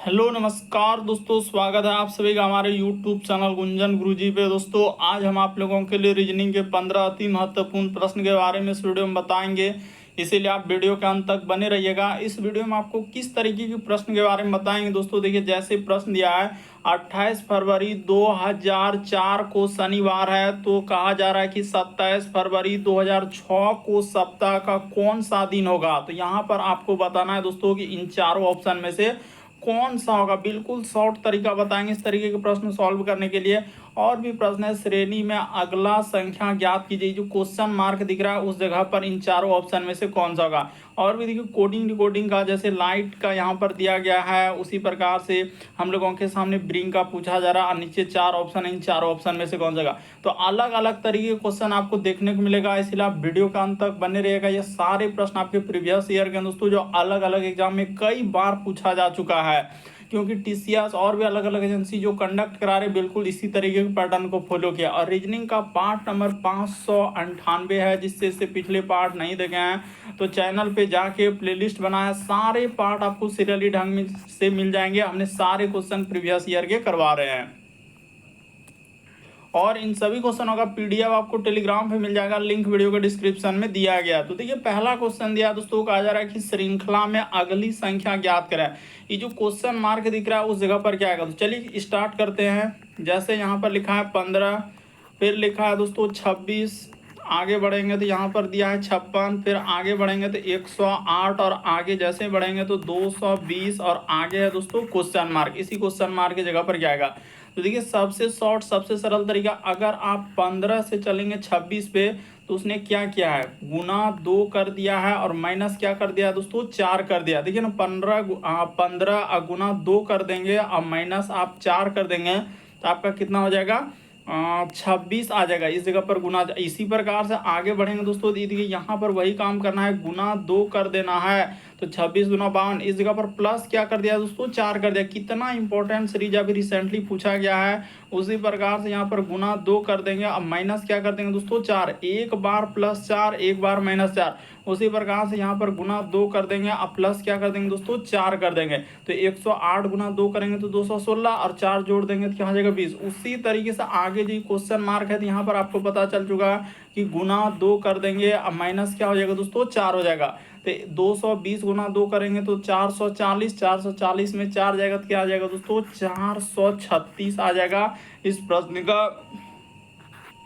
Hello नमस्कार दोस्तों, स्वागत है आप सभी का हमारे यूट्यूब चैनल गुंजन गुरुजी पे। दोस्तों आज हम आप लोगों के लिए रीजनिंग के 15 अति महत्वपूर्ण प्रश्न के बारे में इस वीडियो में बताएंगे, इसीलिए आप वीडियो के अंत तक बने रहिएगा। इस वीडियो में आपको किस तरीके के प्रश्न के बारे में बताएंगे दोस्तों, देखिए जैसे प्रश्न दिया है 28 फरवरी 2004 को शनिवार है, तो कहा जा रहा है कि 27 फरवरी 2006 को सप्ताह का कौन सा दिन होगा। तो यहाँ पर आपको बताना है दोस्तों कि इन चारों ऑप्शन में से कौन सा होगा। बिल्कुल शॉर्ट तरीका बताएंगे इस तरीके के प्रश्न सॉल्व करने के लिए। और भी प्रश्न है, श्रेणी में अगला संख्या ज्ञात कीजिए, जो क्वेश्चन मार्क दिख रहा है उस जगह पर इन चारों ऑप्शन में से कौन सा होगा। और भी देखिए कोडिंग डिकोडिंग का, जैसे लाइट का यहाँ पर दिया गया है, उसी प्रकार से हम लोगों के सामने ब्रिंग का पूछा जा रहा है और नीचे चार ऑप्शन है, इन चारों ऑप्शन में से कौन सा होगा। तो अलग अलग तरीके के क्वेश्चन आपको देखने को मिलेगा, इसलिए आप वीडियो का अंत तक बने रहेगा। ये सारे प्रश्न आपके प्रीवियस ईयर के दोस्तों, जो अलग अलग एग्जाम में कई बार पूछा जा चुका है, क्योंकि टीसीएस और भी अलग अलग एजेंसी जो कंडक्ट करा रहे बिल्कुल इसी तरीके के पैटर्न को फॉलो किया। और रीजनिंग का पार्ट नंबर 598 है, जिससे इससे पिछले पार्ट नहीं देखे हैं तो चैनल पे जाके प्लेलिस्ट बना है, सारे पार्ट आपको सीरियली ढंग से मिल जाएंगे। हमने सारे क्वेश्चन प्रीवियस ईयर के करवा रहे हैं और इन सभी क्वेश्चनों का पीडीएफ आपको टेलीग्राम पे मिल जाएगा, लिंक वीडियो के डिस्क्रिप्शन में दिया गया है। तो देखिए पहला क्वेश्चन दिया दोस्तों, कहा जा रहा है कि श्रृंखला में अगली संख्या ज्ञात करें। ये जो क्वेश्चन मार्क दिख रहा है उस जगह पर क्या आएगा, तो चलिए स्टार्ट करते हैं। जैसे यहाँ पर लिखा है 15, फिर लिखा है दोस्तों 26, आगे बढ़ेंगे तो यहाँ पर दिया है 56, फिर आगे बढ़ेंगे तो 108, और आगे जैसे बढ़ेंगे तो 220, और आगे है दोस्तों क्वेश्चन मार्क। इसी क्वेश्चन मार्क की जगह पर क्या आएगा, तो देखिए सबसे शॉर्ट सबसे सरल तरीका, अगर आप 15 से चलेंगे 26 पे, तो उसने क्या किया है, गुना 2 कर दिया है और माइनस क्या कर दिया है दोस्तों, 4 कर दिया। देखिए ना 15 गुना 2 कर देंगे और माइनस आप 4 कर देंगे तो आपका कितना हो जाएगा, 26 आ जाएगा। इस जगह पर गुना, इसी प्रकार से आगे बढ़ेंगे दोस्तों, देखिए यहाँ पर वही काम करना है, गुना 2 कर देना है, तो 26 गुना 52। इस जगह पर प्लस क्या कर दिया दोस्तों, 4 कर दिया। कितना इंपॉर्टेंट सीरीज अभी रिसेंटली पूछा गया है, उसी प्रकार से यहाँ पर गुना 2 कर देंगे, अब माइनस क्या कर देंगे दोस्तों, 4। एक बार प्लस 4, एक बार माइनस 4। उसी प्रकार से यहाँ पर गुना 2 कर देंगे, अब प्लस क्या कर देंगे दोस्तों, 4 कर देंगे। तो 108 गुना 2 करेंगे तो 216, और 4 जोड़ देंगे तो क्या हो जाएगा, 20। उसी तरीके से आगे जो क्वेश्चन मार्क है, तो यहाँ पर आपको पता चल चुका है कि गुना 2 कर देंगे, अब माइनस क्या हो जाएगा दोस्तों, 4 हो जाएगा। तो 220 गुना 2 करेंगे तो 440, 440 में 4 जाएगा तो क्या आ जाएगा दोस्तों, 436 आ जाएगा। इस प्रश्न का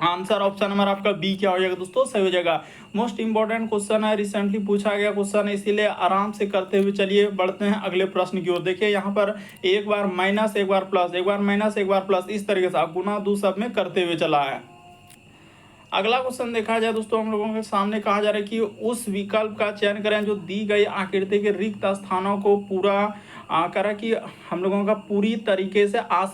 आंसर ऑप्शन नंबर आपका बी क्या हो जाएगा दोस्तों, सही हो जाएगा। मोस्ट इंपॉर्टेंट क्वेश्चन है, रिसेंटली पूछा गया क्वेश्चन है, इसीलिए आराम से करते हुए चलिए बढ़ते हैं अगले प्रश्न की ओर। देखिए यहाँ पर एक बार माइनस, एक बार प्लस, एक बार माइनस, एक बार प्लस, इस तरीके से आप गुना 2 सब में करते हुए चला है। अगला क्वेश्चन देखा जाए दोस्तों, हम लोगों के सामने कहा जा रहा है कि उस विकल्प का चयन करें जो दी गई आकृति के रिक्त स्थानों को पूरा करा कि हम लोगों का पूरी तरीके से आ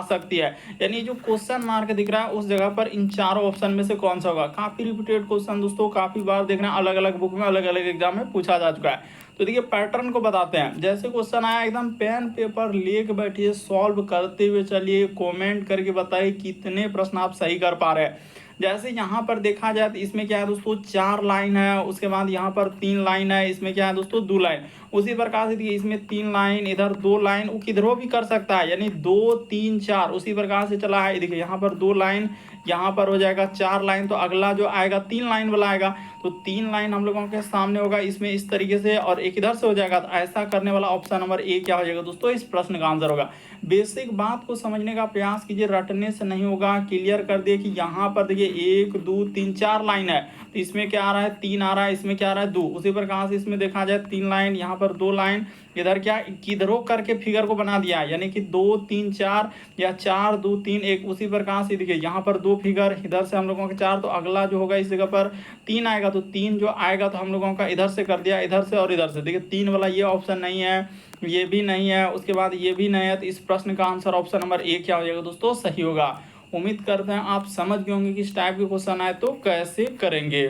सकती है। यानी जो क्वेश्चन मार्क दिख रहा है उस जगह पर इन चारों ऑप्शन में से कौन सा होगा। काफी रिपीटेड क्वेश्चन दोस्तों, काफी बार देखना, अलग अलग बुक में अलग अलग एग्जाम में पूछा जा चुका है। तो देखिए पैटर्न को बताते हैं। जैसे क्वेश्चन आया एकदम पेन पेपर लेके बैठिए, सॉल्व करते हुए चलिए, कमेंट करके बताइए कितने प्रश्न आप सही कर पा रहे हैं। जैसे यहाँ पर देखा जाए तो इसमें क्या है दोस्तों, 4 लाइन है, उसके बाद यहाँ पर 3 लाइन है, इसमें क्या है दोस्तों 2 लाइन। उसी प्रकार से देखिए इसमें 3 लाइन, इधर 2 लाइन, वो किधरों भी कर सकता है, यानी 2 3 4 उसी प्रकार से चला है। देखिए यहाँ पर 2 लाइन, यहाँ पर हो जाएगा 4 लाइन, तो अगला जो आएगा 3 लाइन वाला आएगा, तो 3 लाइन हम लोगों के सामने होगा इसमें इस तरीके से, और एक इधर से हो जाएगा। तो ऐसा करने वाला ऑप्शन नंबर ए क्या हो जाएगा दोस्तों, इस प्रश्न का आंसर होगा। बेसिक बात को समझने का प्रयास कीजिए, रटने से नहीं होगा। क्लियर कर दिए कि यहाँ पर देखिए 1 2 3 4 लाइन है, तो इसमें क्या आ रहा है, 3 आ रहा है, इसमें क्या आ रहा है 2। उसी प्रकार से इसमें देखा जाए 3 लाइन, यहाँ पर 2 लाइन, इधर क्या किधरों करके फिगर को बना दिया है, यानी कि 2 3 4 या 4 2 3 1। उसी प्रकार से देखिए यहाँ पर 2 फिगर, इधर से हम लोगों का 4, तो अगला जो होगा इस जगह पर 3 आएगा, तो 3 जो आएगा तो हम लोगों का इधर से कर दिया, इधर से और इधर से। देखिए 3 वाला ये ऑप्शन नहीं है, ये भी नहीं है, उसके बाद ये भी नहीं है, तो इस प्रश्न का आंसर ऑप्शन नंबर ए क्या हो जाएगा दोस्तों, सही होगा। उम्मीद करते हैं आप समझ गए होंगे कि इस टाइप के क्वेश्चन आए तो कैसे करेंगे।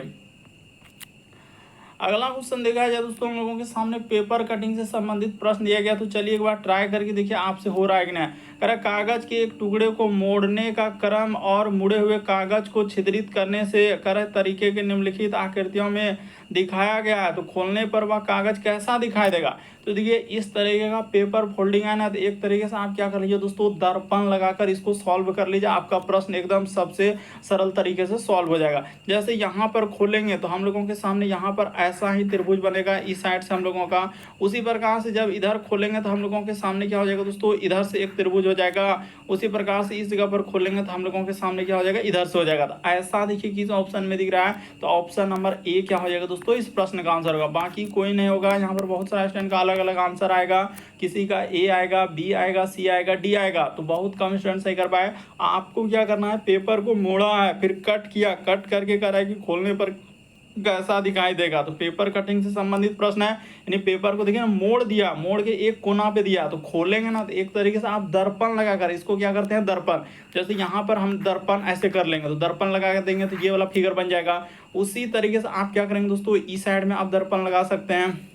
अगला क्वेश्चन देखा जाए दोस्तों, हम लोगों के सामने पेपर कटिंग से संबंधित प्रश्न दिया गया, तो चलिए एक बार ट्राई करके देखिए आपसे हो रहा है कि नहीं। कह रहा कागज के एक टुकड़े को मोड़ने का क्रम और मुड़े हुए कागज को छिद्रित करने से करे तरीके के निम्नलिखित आकृतियों में दिखाया गया है, तो खोलने पर वह कागज कैसा दिखाई देगा। तो देखिए इस तरीके का पेपर फोल्डिंग है ना, तो एक तरीके से आप क्या कर लीजिए दोस्तों, दर्पण लगाकर इसको सॉल्व कर लीजिए, आपका प्रश्न एकदम सबसे सरल तरीके से सॉल्व हो जाएगा। जैसे यहाँ पर खोलेंगे तो हम लोगों के सामने यहाँ पर ऐसा ही त्रिभुज बनेगा इस साइड से हम लोगों का। उसी प्रकार से जब इधर खोलेंगे तो हम लोगों के सामने क्या हो जाएगा दोस्तों, इधर से एक त्रिभुज हो जाएगा। उसी प्रकार से इस जगह पर खोलेंगे तो हम लोगों के सामने क्या हो जाएगा, इधर से हो जाएगा। तो ऐसा देखिए किस ऑप्शन में दिख रहा है, तो ऑप्शन नंबर ए क्या हो जाएगा दोस्तों, इस प्रश्न का आंसर होगा। बाकी कोई नहीं होगा, यहाँ पर बहुत सारा स्टूडेंट का अलग अलग आंसर आएगा, किसी का ए आएगा, बी आएगा, सी आएगा, डी आएगा, तो बहुत कम स्टूडेंट सही कर पाए। आपको क्या करना है, पेपर को मोड़ा है, फिर कट किया, कट करके करा है कि खोलने पर कैसा दिखाई देगा। तो पेपर कटिंग से संबंधित प्रश्न है, यानी पेपर को देखिए ना मोड़ दिया, मोड़ के एक कोना पे दिया, तो खोलेंगे ना तो एक तरीके से आप दर्पण लगाकर इसको क्या करते हैं, दर्पण, जैसे यहाँ पर हम दर्पण ऐसे कर लेंगे तो दर्पण लगा कर देंगे तो ये वाला फिगर बन जाएगा। उसी तरीके से आप क्या करेंगे दोस्तों, इस साइड में आप दर्पण लगा सकते हैं,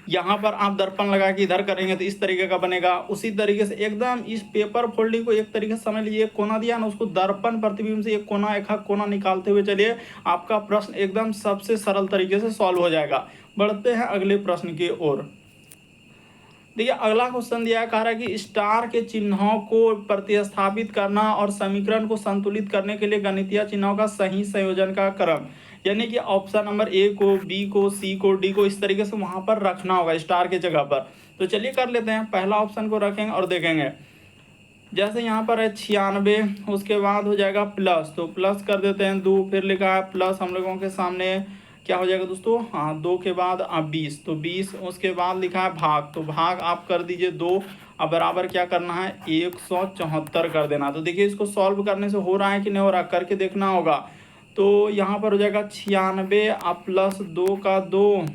यहाँ पर आप दर्पण लगा के इधर करेंगे तो इस तरीके का बनेगा। उसी तरीके से एकदम इस पेपर फोल्डिंग को एक तरीके से समझ लीजिए, एक कोना दिया ना, उसको दर्पण प्रतिबिंब से एक कोना, एक हक कोना निकालते हुए चलिए, आपका प्रश्न एकदम सबसे सरल तरीके से सॉल्व हो जाएगा। बढ़ते हैं अगले प्रश्न की ओर। देखिए अगला क्वेश्चन दिया है, कह रहा है कि स्टार के चिन्हों को प्रतिस्थापित करना और समीकरण को संतुलित करने के लिए गणितीय चिन्हों का सही संयोजन का क्रम, यानी कि ऑप्शन नंबर ए को, बी को, सी को, डी को इस तरीके से वहां पर रखना होगा स्टार के जगह पर। तो चलिए कर लेते हैं, पहला ऑप्शन को रखेंगे और देखेंगे। जैसे यहाँ पर है 96, उसके बाद हो जाएगा प्लस, तो प्लस कर देते हैं 2, फिर लिखा है प्लस हम लोगों के सामने क्या हो जाएगा दोस्तों, हाँ 2 के बाद 20, तो 20, उसके बाद लिखा है भाग, तो भाग आप कर दीजिए 2, अब बराबर क्या करना है 174 कर देना। तो देखिए इसको सॉल्व करने से हो रहा है कि नहीं हो रहा, करके देखना होगा। तो यहाँ पर हो जाएगा 96 अब प्लस 2 का 2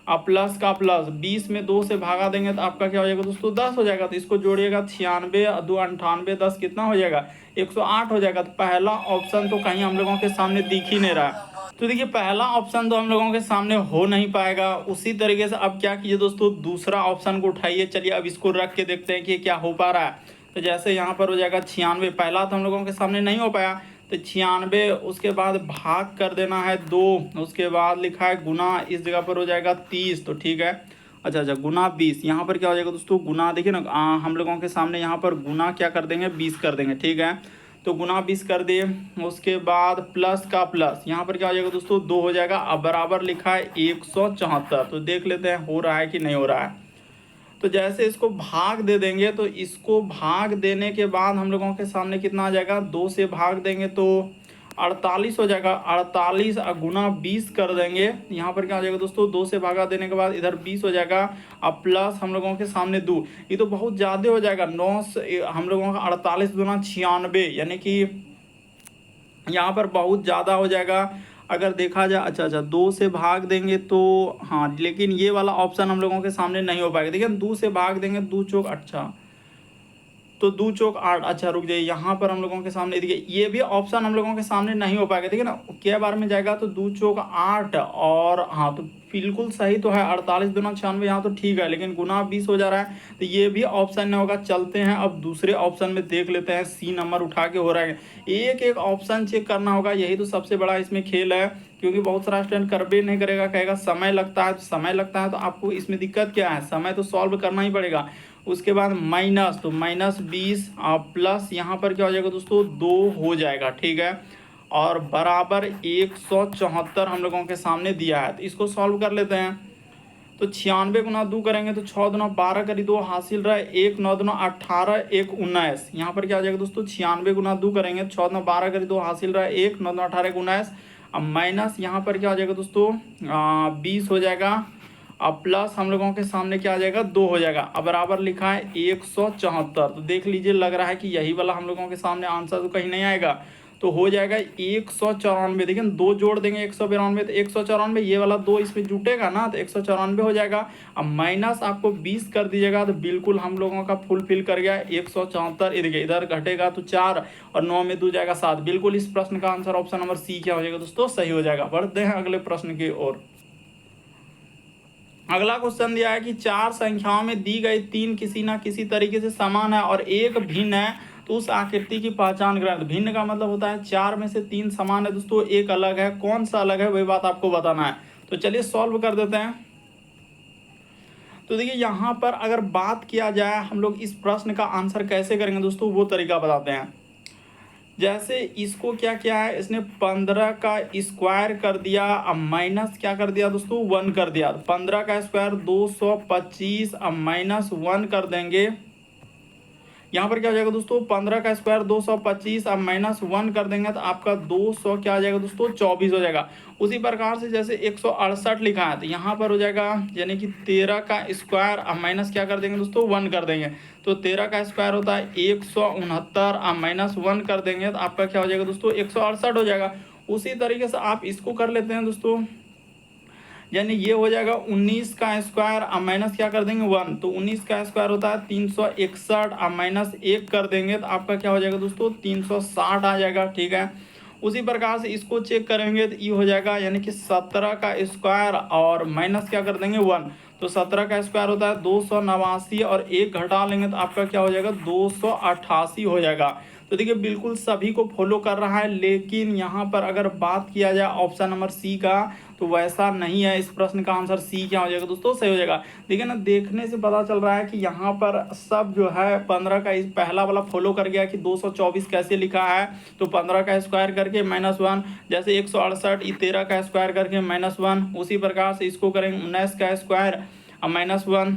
अब प्लस का प्लस, 20 में 2 से भागा देंगे तो आपका क्या हो जाएगा दोस्तों, 10 हो जाएगा। तो इसको जोड़िएगा 96 2 98, 10 कितना हो जाएगा, 108 हो जाएगा। तो पहला ऑप्शन तो कहीं हम लोगों के सामने दिख ही नहीं रहा है, तो देखिए पहला ऑप्शन तो हम लोगों के सामने हो नहीं पाएगा। उसी तरीके से अब क्या कीजिए दोस्तों, दूसरा ऑप्शन को उठाइए, चलिए अब इसको रख के देखते हैं कि क्या हो पा रहा है। तो जैसे यहाँ पर हो जाएगा 96, पहला तो हम लोगों के सामने नहीं हो पाया, तो 96, उसके बाद भाग कर देना है 2, उसके बाद लिखा है गुना, इस जगह पर हो जाएगा 30, तो ठीक है। अच्छा गुना 20, यहाँ पर क्या हो जाएगा दोस्तों, गुना देखिए ना, हम लोगों के सामने यहाँ पर गुना क्या कर देंगे, 20 कर देंगे, ठीक है। तो गुना 20 कर दिए, उसके बाद प्लस का प्लस, यहाँ पर क्या हो जाएगा दोस्तों, 2 हो जाएगा। अब बराबर लिखा है 174, तो देख लेते हैं हो रहा है कि नहीं हो रहा है। तो जैसे इसको भाग दे देंगे, तो इसको भाग देने के बाद हम लोगों के सामने कितना आ जाएगा, 2 से भाग देंगे तो 48 हो जाएगा। 48 गुना 20 कर देंगे, यहाँ पर क्या हो जाएगा दोस्तों, 2 से भागा देने के बाद इधर 20 हो जाएगा। अब प्लस हम लोगों के सामने 2, ये तो बहुत ज़्यादा हो जाएगा, 9 से हम लोगों का 48 गुना 96, यानी कि यहाँ पर बहुत ज़्यादा हो जाएगा अगर देखा जाए। अच्छा 2 से भाग देंगे तो हाँ, लेकिन ये वाला ऑप्शन हम लोगों के सामने नहीं हो पाएगा। देखिए 2 से भाग देंगे, 2 चौक, अच्छा तो 2 चौक 8, अच्छा रुक जाइए, यहाँ पर हम लोगों के सामने देखिए ये भी ऑप्शन हम लोगों के सामने नहीं हो पाएगा। देखिए ना क्या बार में जाएगा, तो 2 चौक 8, और हाँ तो बिल्कुल सही तो है, 48 गुना 96 यहाँ तो ठीक है, लेकिन गुना 20 हो जा रहा है, तो ये भी ऑप्शन नहीं होगा। चलते हैं अब दूसरे ऑप्शन में देख लेते हैं, सी नंबर उठा के हो रहा है, एक एक ऑप्शन चेक करना होगा, यही तो सबसे बड़ा इसमें खेल है। क्योंकि बहुत सारा स्टूडेंट कर भी नहीं करेगा, कहेगा समय लगता है, तो समय लगता है तो आपको इसमें दिक्कत क्या है, समय तो सॉल्व करना ही पड़ेगा। उसके बाद माइनस, तो -20 और प्लस यहाँ पर क्या हो जाएगा दोस्तों, 2 हो जाएगा, ठीक है। और बराबर 174 हम लोगों के सामने दिया है, तो इसको सॉल्व कर लेते हैं। तो 96 गुना 2 करेंगे तो 6 दूना 12 करी 2 हासिल रहा है, 1 9 दूना 18, 1 19, यहाँ पर क्या हो जाएगा दोस्तों, 96 गुना 2 करेंगे, 6 दूना 12 करी 2 हासिल रहा है, 1 9 दूना 18, 1 19। अब माइनस यहाँ पर क्या हो जाएगा दोस्तों, 20 हो जाएगा। अब प्लस हम लोगों के सामने क्या आ जाएगा, 2 हो जाएगा। अब बराबर लिखा है 174, तो देख लीजिए लग रहा है कि यही वाला हम लोगों के सामने आंसर तो कहीं नहीं आएगा, तो हो जाएगा 194। देखिए 2 जोड़ देंगे 192, तो 194, ये वाला 2 इसमें जुटेगा ना, तो 194 हो जाएगा। अब माइनस आपको 20 कर दीजिएगा, तो बिल्कुल हम लोगों का फुलफिल कर गया 174। इधर घटेगा तो 4 और 9 में 2 जाएगा 7, बिल्कुल इस प्रश्न का आंसर ऑप्शन नंबर सी क्या हो जाएगा दोस्तों, सही हो जाएगा। बढ़ते हैं अगले प्रश्न की ओर। अगला क्वेश्चन दिया है कि 4 संख्याओं में दी गई 3 किसी ना किसी तरीके से समान है और एक भिन्न है, तो उस आकृति की पहचान करें। भिन्न का मतलब होता है 4 में से 3 समान है दोस्तों, एक अलग है, कौन सा अलग है वही बात आपको बताना है। तो चलिए सॉल्व कर देते हैं। तो देखिए यहाँ पर अगर बात किया जाए हम लोग इस प्रश्न का आंसर कैसे करेंगे दोस्तों, वो तरीका बताते हैं। जैसे इसको क्या किया है, इसने 15 का स्क्वायर कर दिया, अब माइनस क्या कर दिया दोस्तों, 1 कर दिया। 15 का स्क्वायर 225, अब माइनस 1 कर देंगे। यहाँ पर क्या हो जाएगा दोस्तों, 15 का स्क्वायर 225, अब माइनस 1 कर देंगे तो आपका 200 क्या आ जाएगा दोस्तों, 24 हो जाएगा। उसी प्रकार से जैसे 168 लिखा है तो यहाँ पर हो जाएगा यानी कि 13 का स्क्वायर, अब माइनस क्या कर देंगे दोस्तों, 1 कर देंगे। तो 13 का स्क्वायर होता है 169, अब माइनस 1 कर देंगे तो आपका क्या हो जाएगा दोस्तों, 168 हो जाएगा। उसी तरीके से आप इसको कर लेते हैं दोस्तों, यानी ये हो जाएगा 19 का स्क्वायर, अब माइनस क्या कर देंगे 1, तो 19 का स्क्वायर होता है 361, अब माइनस 1 कर देंगे तो आपका क्या हो जाएगा दोस्तों, 360 आ जाएगा। ठीक है, उसी प्रकार से इसको चेक करेंगे तो ये हो जाएगा यानी कि 17 का स्क्वायर और माइनस क्या कर देंगे 1, तो 17 का स्क्वायर होता है 289 और 1 घटा लेंगे तो आपका क्या हो जाएगा, 288 हो जाएगा। तो देखिए बिल्कुल सभी को फॉलो कर रहा है, लेकिन यहाँ पर अगर बात किया जाए ऑप्शन नंबर सी का तो वैसा नहीं है। इस प्रश्न का आंसर सी क्या हो जाएगा दोस्तों, सही हो जाएगा। देखिए ना, देखने से पता चल रहा है कि यहाँ पर सब जो है 15 का इस पहला वाला फॉलो कर गया कि 224 कैसे लिखा है, तो 15 का स्क्वायर करके -1, जैसे 168 13 का स्क्वायर करके -1, उसी प्रकार से इसको करेंगे 19 का स्क्वायर अब -1,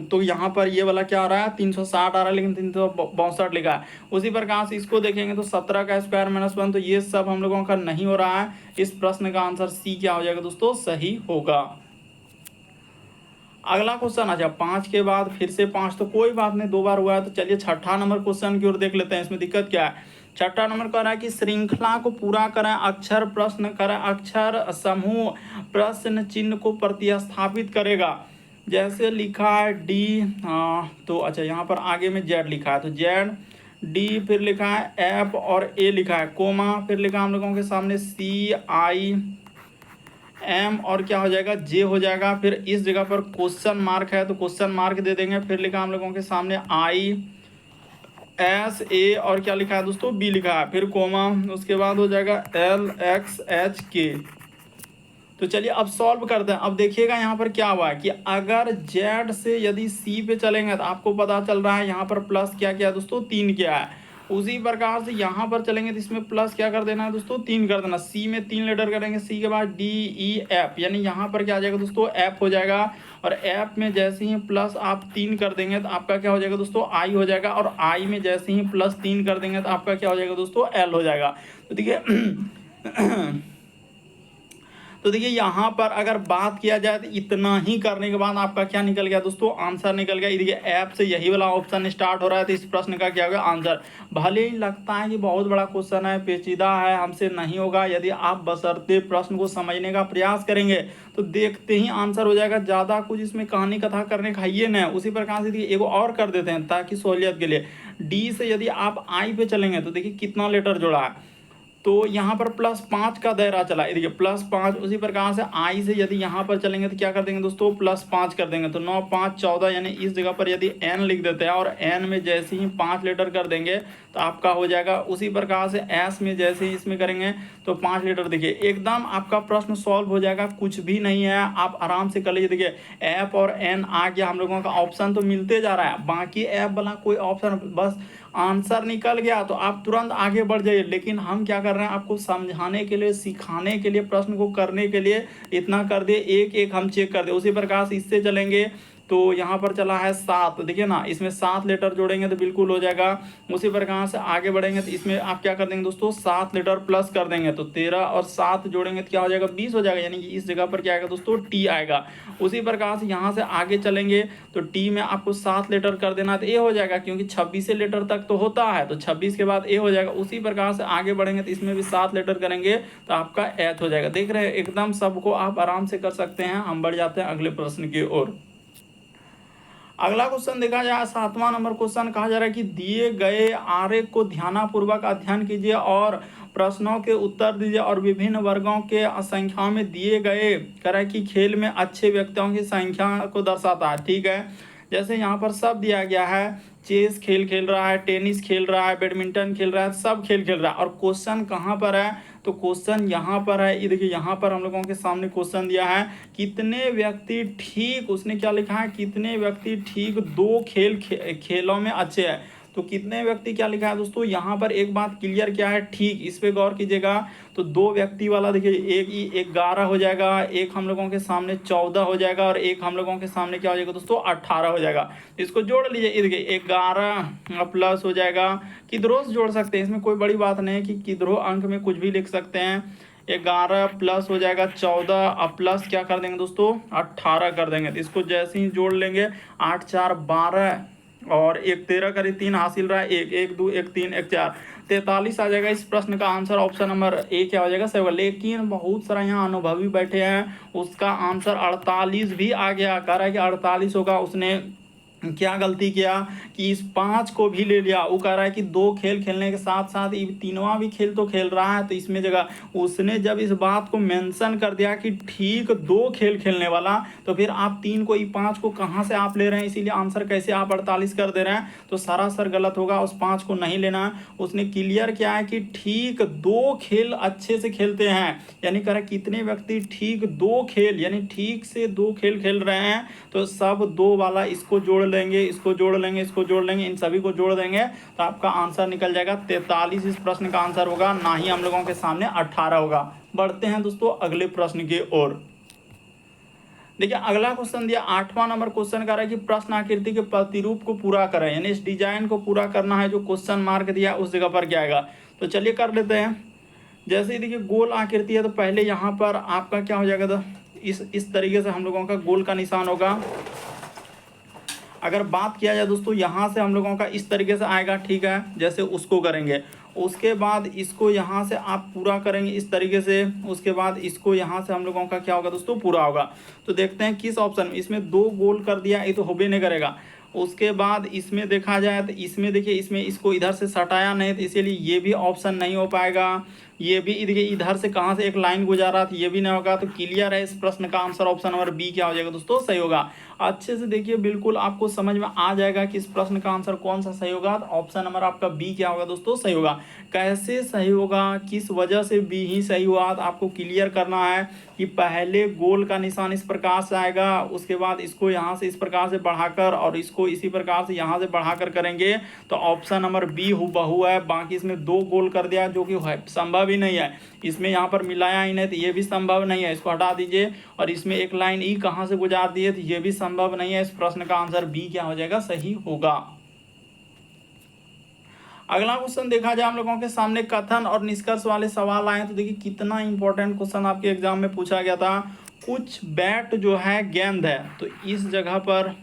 तो यहाँ पर ये वाला क्या आ रहा है 360 आ रहा है, लेकिन 362 लिखा है। उसी प्रकार से इसको देखेंगे तो 17 का स्क्वायर -1, तो ये सब हम लोगों का नहीं हो रहा है। इस प्रश्न का आंसर सी क्या हो जाएगा दोस्तों, सही होगा। अगला क्वेश्चन आ जाए 5 के बाद फिर से 5, तो कोई बात नहीं, 2 बार हुआ है। तो चलिए छठा नंबर क्वेश्चन की ओर देख लेते हैं, इसमें दिक्कत क्या है। छठा नंबर कह रहा है कि श्रृंखला को पूरा करें, अक्षर प्रश्न करें, अक्षर समूह प्रश्न चिन्ह को प्रतिस्थापित करेगा। जैसे लिखा है डी, तो अच्छा यहाँ पर आगे में जेड लिखा है, तो जेड डी, फिर लिखा है एफ और ए लिखा है कोमा, फिर लिखा हम लोगों के सामने सी आई एम और क्या हो जाएगा जे हो जाएगा। फिर इस जगह पर क्वेश्चन मार्क है तो क्वेश्चन मार्क दे देंगे। फिर लिखा हम लोगों के सामने आई एस ए और क्या लिखा है दोस्तों, बी लिखा है, फिर कोमा, उसके बाद हो जाएगा एल एक्स एच के। तो चलिए अब सॉल्व करते हैं। अब देखिएगा यहाँ पर क्या हुआ है कि अगर Z से यदि C पे चलेंगे तो आपको पता चल रहा है यहाँ पर प्लस क्या किया दोस्तों, 3 किया है। उसी प्रकार से यहाँ पर चलेंगे तो इसमें प्लस क्या कर देना है दोस्तों, 3 कर देना। C में 3 लेटर करेंगे, C के बाद D E F, यानी यहाँ पर क्या आ जाएगा दोस्तों, F हो जाएगा। और F में जैसे ही प्लस आप 3 कर देंगे तो आपका क्या हो जाएगा दोस्तों, I हो जाएगा। और I में जैसे ही प्लस 3 कर देंगे तो आपका क्या हो जाएगा दोस्तों, L हो जाएगा। तो देखिए तो देखिए यहाँ पर अगर बात किया जाए तो इतना ही करने के बाद आपका क्या निकल गया दोस्तों, आंसर निकल गया। देखिए ऐप से यही वाला ऑप्शन स्टार्ट हो रहा है, तो इस प्रश्न का क्या होगा आंसर। भले ही लगता है कि बहुत बड़ा क्वेश्चन है, पेचीदा है, हमसे नहीं होगा, यदि आप बशर्ते प्रश्न को समझने का प्रयास करेंगे तो देखते ही आंसर हो जाएगा। ज़्यादा कुछ इसमें कहानी कथा करने का ये नहीं। उसी प्रकार से देखिए एक और कर देते हैं ताकि सहूलियत के लिए। डी से यदि आप आई पे चलेंगे तो देखिए कितना लेटर जोड़ा है, तो यहाँ पर +5 का दायरा चला है, देखिए +5। उसी प्रकार से आई से यदि यहाँ पर चलेंगे तो क्या कर देंगे दोस्तों, +5 कर देंगे, तो 9 5 14, यानी इस जगह पर यदि n लिख देते हैं और n में जैसे ही 5 लेटर कर देंगे तो आपका हो जाएगा। उसी प्रकार से s में जैसे ही इसमें करेंगे तो 5 लेटर। देखिए एकदम आपका प्रश्न सॉल्व हो जाएगा, कुछ भी नहीं है, आप आराम से कर लीजिए। देखिए f और n आ गया, हम लोगों का ऑप्शन तो मिलते जा रहा है, बाकी f वाला कोई ऑप्शन बस आंसर निकल गया तो आप तुरंत आगे बढ़ जाइए। लेकिन हम क्या कर रहे हैं, आपको समझाने के लिए, सिखाने के लिए, प्रश्न को करने के लिए इतना कर दिए, एक एक हम चेक कर दे। उसी प्रकार से इससे चलेंगे तो यहाँ पर चला है 7, देखिए ना, इसमें 7 लेटर जोड़ेंगे तो बिल्कुल हो जाएगा। उसी प्रकार से आगे बढ़ेंगे तो इसमें आप क्या कर देंगे दोस्तों, 7 लेटर प्लस कर देंगे, तो 13 और 7 जोड़ेंगे तो क्या हो जाएगा, 20 हो जाएगा, यानी कि इस जगह पर क्या आएगा दोस्तों, टी आएगा। उसी प्रकार से यहाँ से आगे चलेंगे तो टी में आपको 7 लेटर कर देना तो ए हो जाएगा, क्योंकि 26 लेटर तक तो होता है, तो 26 के बाद ए हो जाएगा। उसी प्रकार से आगे बढ़ेंगे तो इसमें भी 7 लेटर करेंगे तो आपका एथ हो जाएगा। देख रहे हैं, एकदम सबको आप आराम से कर सकते हैं। हम बढ़ जाते हैं अगले प्रश्न की ओर। अगला क्वेश्चन देखा जाए 7वां नंबर क्वेश्चन, कहा जा रहा है कि दिए गए आरेख को ध्यानपूर्वक अध्ययन कीजिए और प्रश्नों के उत्तर दीजिए और विभिन्न वर्गों के संख्याओं में दिए गए कह रहा है कि खेल में अच्छे व्यक्तियों की संख्या को दर्शाता है। ठीक है, जैसे यहाँ पर सब दिया गया है, चेस खेल खेल रहा है, टेनिस खेल रहा है, बैडमिंटन खेल रहा है, सब खेल खेल रहा है। और क्वेश्चन कहाँ पर है, तो क्वेश्चन यहाँ पर है। ये देखिए यहाँ पर हम लोगों के सामने क्वेश्चन दिया है, कितने व्यक्ति ठीक, उसने क्या लिखा है, कितने व्यक्ति ठीक 2 खेलों में अच्छे हैं। तो कितने व्यक्ति क्या लिखा है दोस्तों, यहाँ पर एक बात क्लियर क्या है, ठीक, इस पे गौर कीजिएगा। तो 2 व्यक्ति वाला देखिए, एक 11 हो जाएगा, एक हम लोगों के सामने 14 हो जाएगा, और एक हम लोगों के सामने क्या हो जाएगा दोस्तों, 18 हो जाएगा। इसको जोड़ लीजिए, ये देखिए 11 प्लस हो जाएगा, किधरों से जोड़ सकते हैं, इसमें कोई बड़ी बात नहीं है कि किधरों अंक में कुछ भी लिख सकते हैं। 11 प्लस हो जाएगा 14, अब प्लस क्या कर देंगे दोस्तों, 18 कर देंगे। तो इसको जैसे ही जोड़ लेंगे, 8 4 12 और 1 13 करीब 3 हासिल रहा है, 1 1 2 1 3 1 4 43 आ जाएगा। इस प्रश्न का आंसर ऑप्शन नंबर ए क्या हो जाएगा, सही होगा। लेकिन बहुत सारा यहाँ अनुभवी बैठे हैं, उसका आंसर 48 भी आ गया, कह रहा है कि 48 होगा। उसने क्या गलती किया कि इस 5 को भी ले लिया। वो कह रहा है कि 2 खेल खेलने के साथ साथ ये तीनवा भी खेल तो खेल रहा है, तो इसमें जगह उसने जब इस बात को मेंशन कर दिया कि ठीक 2 खेल खेलने वाला, तो फिर आप 3 को, ये 5 को कहाँ से आप ले रहे हैं, इसीलिए आंसर कैसे आप 48 कर दे रहे हैं, तो सरासर गलत होगा, उस 5 को नहीं लेना। उसने क्लियर किया है कि ठीक 2 खेल अच्छे से खेलते हैं, यानी कह रहा है कितने व्यक्ति ठीक 2 खेल, यानी ठीक से 2 खेल खेल रहे हैं, तो सब 2 वाला इसको जोड़ लेंगे, इसको जोड़ लेंगे, इसको जोड़ लेंगे, इन सभी को जोड़ देंगे, तो आपका आंसर निकल जाएगा 43। इस प्रश्न का आंसर होगा, ना ही हम लोगों के सामने 18 होगा। बढ़ते हैं दोस्तों अगले प्रश्न की ओर। देखिए अगला क्वेश्चन दिया, 8वां नंबर क्वेश्चन कर रहा है कि प्रश्न आकृति के प्रतिरूप को पूरा करें, यानी इस डिजाइन को पूरा करना है। जो क्वेश्चन मार्क दिया उस जगह पर क्या आएगा, तो चलिए कर लेते हैं। जैसे ही देखिए गोल आकृति है, तो पहले यहाँ पर आपका क्या हो जाएगा, तो इस तरीके से हम लोगों का गोल का निशान होगा। अगर बात किया जाए दोस्तों, यहाँ से हम लोगों का इस तरीके से आएगा, ठीक है, जैसे उसको करेंगे। उसके बाद इसको यहाँ से आप पूरा करेंगे इस तरीके से, उसके बाद इसको यहाँ से हम लोगों का क्या होगा दोस्तों, पूरा होगा। तो देखते हैं किस ऑप्शन में, इसमें 2 गोल कर दिया, ये तो होबे नहीं करेगा। उसके बाद इसमें देखा जाए तो इसमें देखिए, इसमें इसको इधर से सटाया नहीं, तो इसीलिए ये भी ऑप्शन नहीं हो पाएगा। ये भी देखिए इधर से कहाँ से एक लाइन गुजारा था, ये भी नहीं होगा। तो क्लियर है, इस प्रश्न का आंसर ऑप्शन नंबर बी क्या हो जाएगा दोस्तों, सही होगा। अच्छे से देखिए, बिल्कुल आपको समझ में आ जाएगा कि इस प्रश्न का आंसर कौन सा सही होगा। तो ऑप्शन नंबर आपका बी क्या होगा दोस्तों, सही होगा। कैसे सही होगा, किस वजह से बी ही सही हुआ, तो आपको क्लियर करना है कि पहले गोल का निशान इस प्रकार से आएगा, उसके बाद इसको यहाँ से इस प्रकार से बढ़ाकर, और इसको इसी प्रकार से यहाँ से बढ़ाकर करेंगे, तो ऑप्शन नंबर बी हुबहू है। बाकी इसमें 2 गोल कर दिया, जो कि संभव ही नहीं है। इसमें यहाँ पर मिलाया ही नहीं, तो ये भी संभव नहीं है, इसको हटा दीजिए। और इसमें एक लाइन ई कहाँ से गुजार दिए, तो ये भी संभव नहीं है। इस प्रश्न का आंसर बी क्या हो जाएगा, सही होगा। अगला क्वेश्चन देखा जाए हम लोगों के सामने, कथन और निष्कर्ष वाले सवाल आए। तो देखिए कितना इंपॉर्टेंट क्वेश्चन आपके एग्जाम में पूछा गया था। कुछ बैट जो है गेंद है, तो इस जगह पर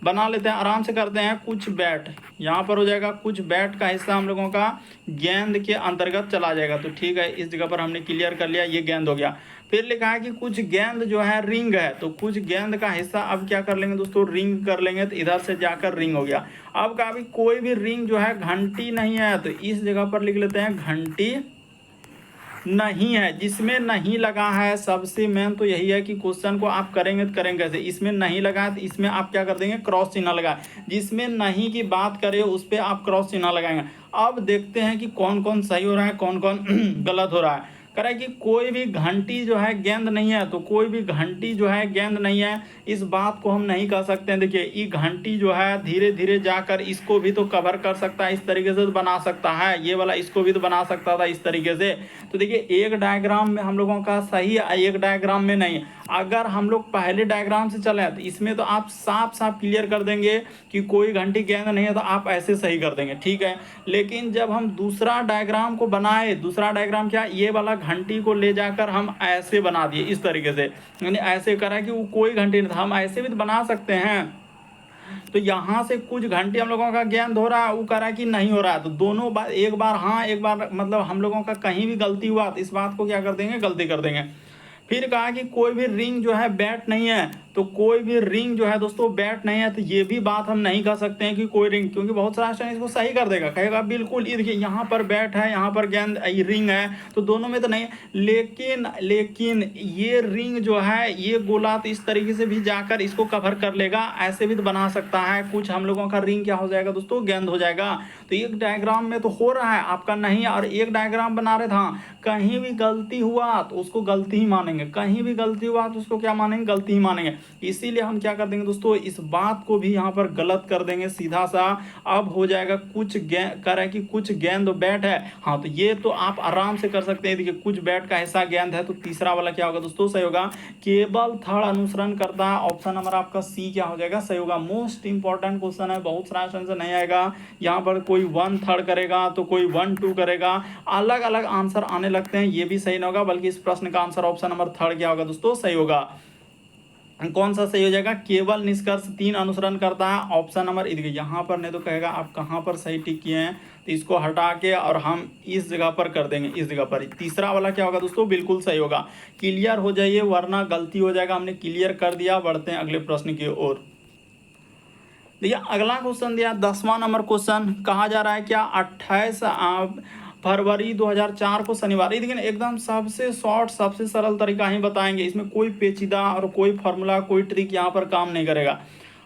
बना लेते हैं, आराम से करते हैं। कुछ बैट यहाँ पर हो जाएगा, कुछ बैट का हिस्सा हम लोगों का गेंद के अंतर्गत चला जाएगा, तो ठीक है, इस जगह पर हमने क्लियर कर लिया, ये गेंद हो गया। फिर लिखा है कि कुछ गेंद जो है रिंग है, तो कुछ गेंद का हिस्सा अब क्या कर लेंगे दोस्तों, रिंग कर लेंगे, तो इधर से जाकर रिंग हो गया। अब कभी कोई भी रिंग जो है घंटी नहीं है, तो इस जगह पर लिख लेते हैं घंटी नहीं है। जिसमें नहीं लगा है, सबसे मेन तो यही है कि क्वेश्चन को आप करेंगे तो करेंगे कैसे। इसमें नहीं लगा है, तो इसमें आप क्या कर देंगे, क्रॉस चिन्ह लगा। जिसमें नहीं की बात करें, उस पर आप क्रॉस चिन्ह लगाएंगे। अब देखते हैं कि कौन कौन सही हो रहा है, कौन कौन गलत हो रहा है। कह रहा है कि कोई भी घंटी जो है गेंद नहीं है, तो कोई भी घंटी जो है गेंद नहीं है, इस बात को हम नहीं कह सकते हैं। देखिए ये घंटी जो है धीरे धीरे जाकर इसको भी तो कवर कर सकता है, इस तरीके से तो बना सकता है, ये वाला इसको भी तो बना सकता था इस तरीके से। तो देखिए एक डायग्राम में हम लोगों का सही है, एक डायग्राम में नहीं। अगर हम लोग पहले डायग्राम से चले तो इसमें तो आप साफ साफ क्लियर कर देंगे कि कोई घंटी गेंद नहीं है, तो आप ऐसे सही कर देंगे, ठीक है। लेकिन जब हम दूसरा डायग्राम को बनाए, दूसरा डायग्राम क्या, ये वाला घंटी को ले जाकर हम ऐसे बना दिए इस तरीके से, यानी ऐसे करा कि वो कोई घंटी नहीं था, हम ऐसे भी तो बना सकते हैं। तो यहाँ से कुछ घंटे हम लोगों का गेंद हो रहा है, वो कह रहा है कि नहीं हो रहा है। तो दोनों बार, एक बार हाँ एक बार, मतलब हम लोगों का कहीं भी गलती हुआ तो इस बात को क्या कर देंगे, गलती कर देंगे। फिर कहा कि कोई भी रिंग जो है बैट नहीं है, तो कोई भी रिंग जो है दोस्तों बैट नहीं है, तो ये भी बात हम नहीं कह सकते हैं कि कोई रिंग, क्योंकि बहुत सारा स्टूडेंट इसको सही कर देगा, कहेगा बिल्कुल ये देखिए यहाँ पर बैट है, यहाँ पर गेंद रिंग है, तो दोनों में तो नहीं। लेकिन ये रिंग जो है ये गोला तो इस तरीके से भी जाकर इसको कवर कर लेगा, ऐसे भी तो बना सकता है। कुछ हम लोगों का रिंग क्या हो जाएगा दोस्तों, गेंद हो जाएगा। तो एक डायग्राम में तो हो रहा है आपका नहीं, और एक डायग्राम बना रहे था, कहीं भी गलती हुआ तो उसको गलती ही मानेंगे, कहीं भी गलती हुआ तो उसको क्या मानेंगे, गलती ही मानेंगे। इसीलिए हम क्या कर देंगे दोस्तों, इस बात को भी यहाँ पर गलत कर देंगे सीधा सा। अब हो जाएगा कुछ करें कि कुछ गेंद बैट है, हाँ तो ये तो आप आराम से कर सकते हैं। देखिए कुछ बैट का हिस्सा गेंद है, तो तीसरा वाला क्या होगा दोस्तों, सही होगा। केवल थर्ड अनुसरण करता है, ऑप्शन नंबर आपका सी क्या हो जाएगा, सही होगा। मोस्ट इंपॉर्टेंट क्वेश्चन है, बहुत सारा आंसर नहीं आएगा यहाँ पर, कोई 1/3 करेगा तो कोई 1/2 करेगा, अलग अलग आंसर आने लगते हैं, ये भी सही नहीं होगा। बल्कि इस प्रश्न का आंसर ऑप्शन नंबर 3 क्या होगा दोस्तों, सही होगा। कौन सा सही हो जाएगा, केवल निष्कर्ष 3 अनुसरण करता है, ऑप्शन नंबर, यहाँ पर नहीं तो कहेगा आप कहाँ पर सही टिक किए हैं, तो इसको हटा के और हम इस जगह पर कर देंगे, इस जगह पर। तीसरा वाला क्या होगा दोस्तों, बिल्कुल सही होगा। क्लियर हो जाइए वरना गलती हो जाएगा। हमने क्लियर कर दिया, बढ़ते हैं अगले प्रश्न की ओर। देखिए अगला क्वेश्चन दिया 10वां नंबर क्वेश्चन, कहा जा रहा है क्या 28 फरवरी 2004 को शनिवार। लेकिन एकदम सबसे शॉर्ट सबसे सरल तरीका ही बताएंगे, इसमें कोई पेचीदा और कोई फार्मूला कोई ट्रिक यहाँ पर काम नहीं करेगा।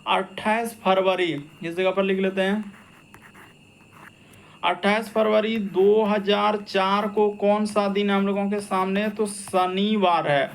28 फरवरी इस जगह पर लिख लेते हैं। 28 फरवरी 2004 को कौन सा दिन है हम लोगों के सामने, तो शनिवार है।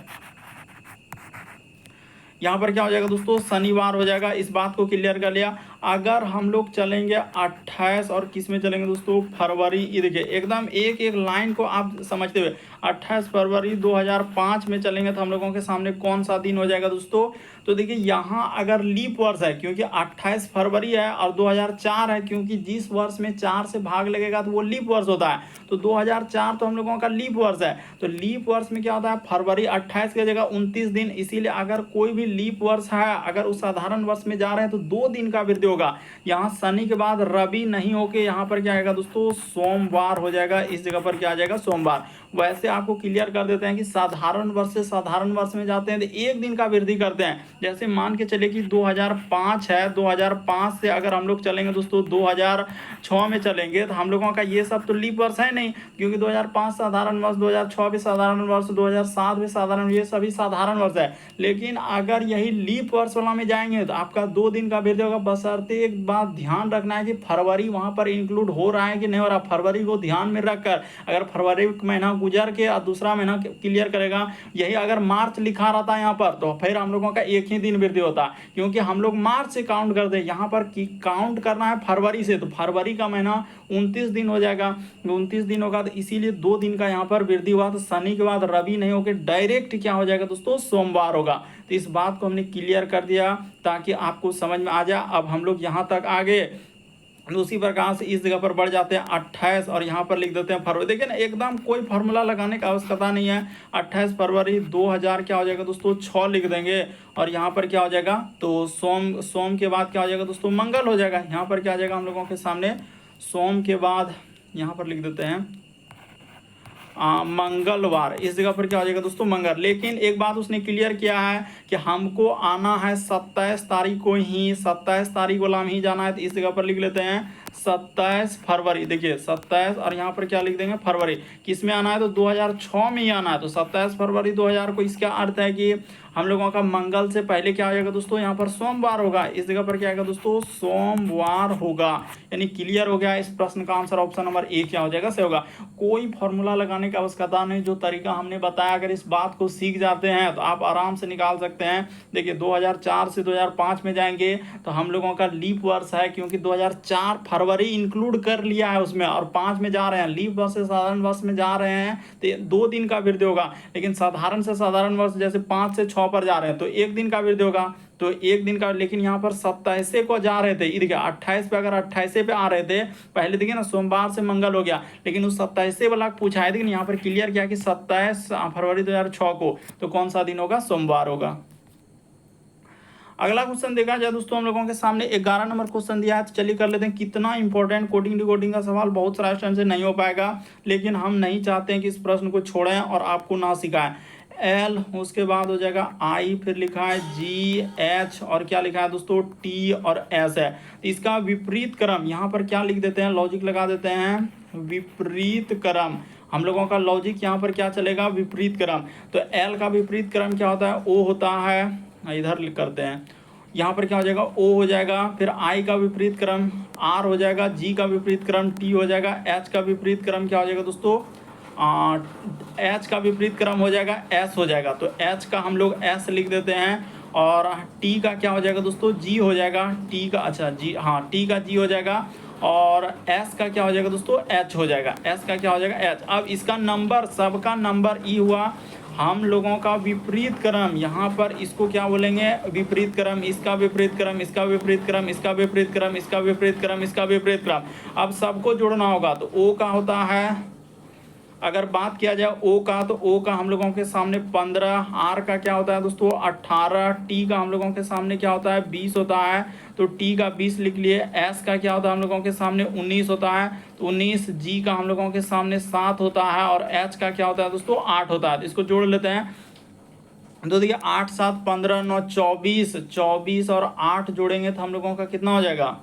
यहाँ पर क्या हो जाएगा दोस्तों, शनिवार हो जाएगा। इस बात को क्लियर कर लिया। अगर हम लोग चलेंगे 28 और किस में चलेंगे दोस्तों, फरवरी, ये देखिए एकदम एक एक लाइन को आप समझते हुए 28 फरवरी 2005 में चलेंगे तो हम लोगों के सामने कौन सा दिन हो जाएगा दोस्तों। तो देखिए यहाँ अगर लीप वर्ष है, क्योंकि 28 फरवरी है और 2004 है, क्योंकि जिस वर्ष में 4 से भाग लगेगा तो वो लीप वर्ष होता है, तो 2004 तो हम लोगों का लीप वर्ष है। तो लीप वर्ष में क्या होता है, फरवरी 28 की जगह 29 दिन। इसीलिए अगर कोई भी लीप वर्ष है, अगर उस साधारण वर्ष में जा रहे हैं तो 2 दिन का वृद्धि होगा। यहाँ शनि के बाद रवि नहीं होके यहाँ पर क्या आएगा दोस्तों, सोमवार हो जाएगा। इस जगह पर क्या आ जाएगा, सोमवार। वैसे आपको क्लियर कर देते हैं कि साधारण वर्ष से साधारण वर्ष में जाते हैं तो 1 दिन का वृद्धि करते हैं। जैसे मान के चले कि 2005 है, 2005 से अगर हम लोग चलेंगे दोस्तों 2006 में चलेंगे तो हम लोगों का ये सब तो लीप वर्ष है नहीं, क्योंकि 2005 साधारण वर्ष, 2006 भी साधारण वर्ष, 2007 भी साधारण, ये सभी साधारण वर्ष है। लेकिन अगर यही लीप वर्ष वाला में जाएंगे तो आपका 2 दिन का वृद्धि होगा। बशर्ते एक बात ध्यान रखना है कि फरवरी वहां पर इंक्लूड हो रहा है कि नहीं हो रहा। फरवरी को ध्यान में रखकर अगर फरवरी महीना गुजर के और दूसरा महीना क्लियर करेगा, यही अगर मार्च लिखा रहता है यहाँ पर तो फिर हम लोगों का 1 ही दिन वृद्धि होता, क्योंकि हम लोग मार्च से काउंट करते हैं। यहाँ पर काउंट करना है फरवरी से, तो फरवरी का महीना 29 दिन हो जाएगा, 29 दिन होगा, तो इसीलिए 2 दिन का यहाँ पर वृद्धि हुआ। तो शनि के बाद रवि नहीं होकर डायरेक्ट क्या हो जाएगा दोस्तों, सोमवार होगा। तो इस बात को हमने क्लियर कर दिया ताकि आपको समझ में आ जाए। अब हम लोग यहाँ तक आगे उसी प्रकार से इस जगह पर बढ़ जाते हैं 28 और यहाँ पर लिख देते हैं फरवरी। देखिए ना एकदम कोई फार्मूला लगाने की आवश्यकता नहीं है। 28 फरवरी 2000 क्या हो जाएगा दोस्तों, 6 लिख देंगे और यहाँ पर क्या हो जाएगा, तो सोम के बाद क्या हो जाएगा दोस्तों, मंगल हो जाएगा। यहाँ पर क्या आ जाएगा हम लोगों के सामने, सोम के बाद यहाँ पर लिख देते हैं मंगलवार। इस जगह पर क्या हो जाएगा दोस्तों, मंगल। लेकिन एक बात उसने क्लियर किया है कि हमको आना है 27 तारीख को ही, 27 तारीख वाला हम ही जाना है। तो इस जगह पर लिख लेते हैं 27 फरवरी। देखिए 27 और यहाँ पर क्या लिख देंगे, फरवरी। किस में आना है, तो 2006 में ही आना है। तो 27 फरवरी 2000 को इसका अर्थ है कि हम लोगों का मंगल से पहले क्या हो जाएगा दोस्तों, यहाँ पर सोमवार होगा। इस जगह पर क्या आएगा दोस्तों, सोमवार होगा। यानी क्लियर हो गया। इस प्रश्न का आंसर ऑप्शन नंबर ए क्या हो जाएगा, सही होगा। कोई फॉर्मूला लगाने की आवश्यकता नहीं, जो तरीका हमने बताया अगर इस बात को सीख जाते हैं तो आप आराम से निकाल सकते हैं। देखिए 2004 से 2005 में जाएंगे तो हम लोगों का लीप वर्ष है, क्योंकि 2004 फरवरी इंक्लूड कर लिया है उसमें, और 5 में जा रहे हैं। लीप वर्ष से साधारण वर्ष में जा रहे हैं तो 2 दिन का वृद्धि होगा। लेकिन साधारण से साधारण वर्ष जैसे 5 से 6 पर जा रहे हैं तो 1 दिन का वृद्धि होगा, तो 1 दिन का। लेकिन यहाँ पर 27 को जा रहे थे, देखिए 28 पे, अगर 28 पे आ रहे थे पहले, देखिए ना सोमवार से मंगल हो गया, लेकिन उस 27 वाला पूछा है। देखिए यहाँ पर क्लियर किया कि 27 फरवरी 2006 को, तो कौन सा दिन होगा, सोमवार होगा। अगला क्वेश्चन देखा जाए दोस्तों, हम लोगों के सामने 11 नंबर क्वेश्चन दिया है। तो चलिए कर लेते हैं। कितना इंपॉर्टेंट कोडिंग डिकोडिंग का सवाल बहुत सारा स्टूडेंट से नहीं हो पाएगा, लेकिन हम नहीं चाहते हैं कि इस प्रश्न को छोड़ें और आपको ना सिखाएं। एल, उसके बाद हो जाएगा आई, फिर लिखा है जी एच, और क्या लिखा है दोस्तों टी और एस है। तो इसका विपरीत क्रम यहाँ पर क्या लिख देते हैं, लॉजिक लगा देते हैं विपरीत क्रम। हम लोगों का लॉजिक यहाँ पर क्या चलेगा, विपरीत क्रम। तो एल का विपरीत क्रम क्या होता है, ओ होता है, इधर करते हैं, यहाँ पर क्या हो जाएगा ओ हो जाएगा, फिर आई का विपरीत क्रम आर हो जाएगा, जी का विपरीत क्रम टी हो जाएगा, एच का विपरीत क्रम क्या हो जाएगा दोस्तों, एच का विपरीत क्रम हो जाएगा एस हो जाएगा। तो एच का हम लोग एस लिख देते हैं, और टी का क्या हो जाएगा दोस्तों, जी हो जाएगा, टी का अच्छा जी हाँ टी का जी हो जाएगा, और एस का क्या हो जाएगा दोस्तों एच हो जाएगा, एस का क्या हो जाएगा एच। अब इसका नंबर, सबका नंबर ई हुआ, हम लोगों का विपरीत क्रम यहाँ पर इसको क्या बोलेंगे, विपरीत क्रम, इसका विपरीत क्रम, इसका विपरीत क्रम, इसका विपरीत क्रम, इसका विपरीत क्रम, इसका विपरीत क्रम। अब सबको जोड़ना होगा, तो ओ का होता है, अगर बात किया जाए ओ का, तो ओ का हम लोगों के सामने 15, आर का क्या होता है दोस्तों 18, टी का हम लोगों के सामने क्या होता है 20 होता है, तो टी का 20 लिख लिए। एस का क्या होता है हम लोगों के सामने 19 होता है, तो 19। जी का हम लोगों के सामने 7 होता है, और एच का क्या होता है दोस्तों 8 होता है। तो इसको जोड़ लेते हैं, तो देखिए 8 7 15 9 24, 24 और 8 जोड़ेंगे तो हम लोगों का कितना हो जाएगा,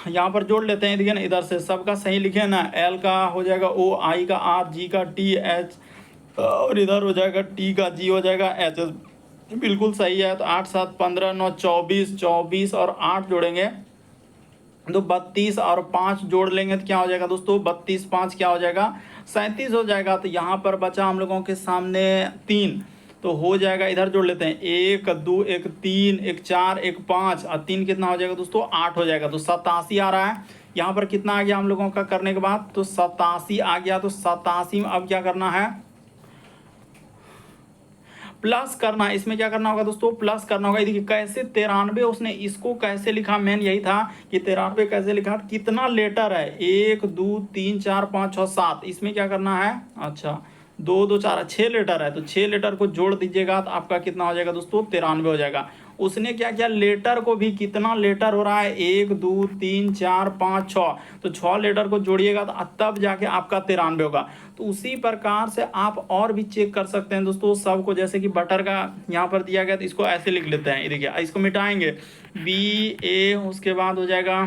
यहाँ पर जोड़ लेते हैं, देखिए ना इधर से सबका सही लिखे ना, एल का हो जाएगा ओ, आई का आर, जी का टी एच, और इधर हो जाएगा टी का जी हो जाएगा एच एस, बिल्कुल सही है। तो 8 7 15 9 24, 24 और 8 जोड़ेंगे तो 32, और 5 जोड़ लेंगे तो क्या हो जाएगा दोस्तों 32 5 क्या हो जाएगा 37 हो जाएगा। तो यहाँ पर बचा हम लोगों के सामने 3, तो हो जाएगा, इधर जोड़ लेते हैं 1 2 1 3 1 4 1 5 और 3 कितना हो जाएगा दोस्तों 8 हो जाएगा। तो 87 आ रहा है। यहाँ पर कितना आ गया हम लोगों का करने के बाद, तो 87 आ गया। तो 87 में अब क्या करना है, प्लस करना है। इसमें क्या करना होगा दोस्तों, प्लस करना होगा। देखिए कैसे 93, उसने इसको कैसे लिखा, मेन यही था कि 93 कैसे लिखा, कितना लेटर है 1 2 3 4 5 6 7, इसमें क्या करना है, अच्छा 2 2 4 6 लेटर है, तो 6 लेटर को जोड़ दीजिएगा तो आपका कितना हो जाएगा दोस्तों 93 हो जाएगा। उसने क्या किया, लेटर को भी, कितना लेटर हो रहा है 1 2 3 4 5 6, तो 6 लेटर को जोड़िएगा तो तब जाके आपका 93 होगा। तो उसी प्रकार से आप और भी चेक कर सकते हैं दोस्तों सबको, जैसे कि बटर का यहाँ पर दिया गया तो इसको ऐसे लिख लेते हैं, देखिए इसको मिटाएंगे BA, उसके बाद हो जाएगा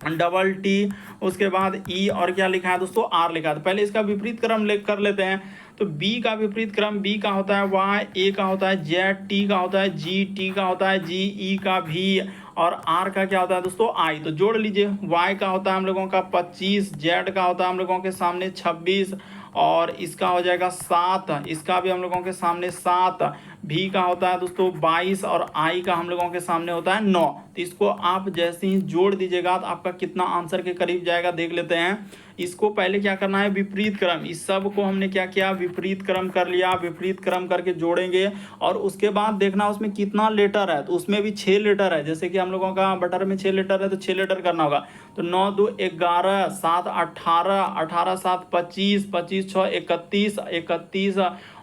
DT, उसके बाद E, और क्या लिखा है दोस्तों R लिखा है। तो पहले इसका विपरीत क्रम कर लेते हैं। तो B का विपरीत क्रम, B का होता है Y, A का होता है Z, T का होता है G, T का होता है G, E का V, और R का क्या होता है दोस्तों I। तो जोड़ लीजिए, Y का होता है हम लोगों का 25, Z का होता है हम लोगों के सामने 26, और इसका हो जाएगा 7, इसका भी हम लोगों के सामने 7, भी का होता है दोस्तों 22, और आई का हम लोगों के सामने होता है 9। तो इसको आप जैसे ही जोड़ दीजिएगा तो आपका कितना आंसर के करीब जाएगा देख लेते हैं। इसको पहले क्या करना है, विपरीत क्रम, इस सब को हमने क्या किया, विपरीत क्रम कर लिया, विपरीत क्रम करके जोड़ेंगे, और उसके बाद देखना उसमें कितना लेटर है। तो उसमें भी 6 लेटर है, जैसे कि हम लोगों का बटर में 6 लेटर है तो 6 लेटर करना होगा। तो 9 2 11, 7 18, 18 7 25, 25 6 31, 31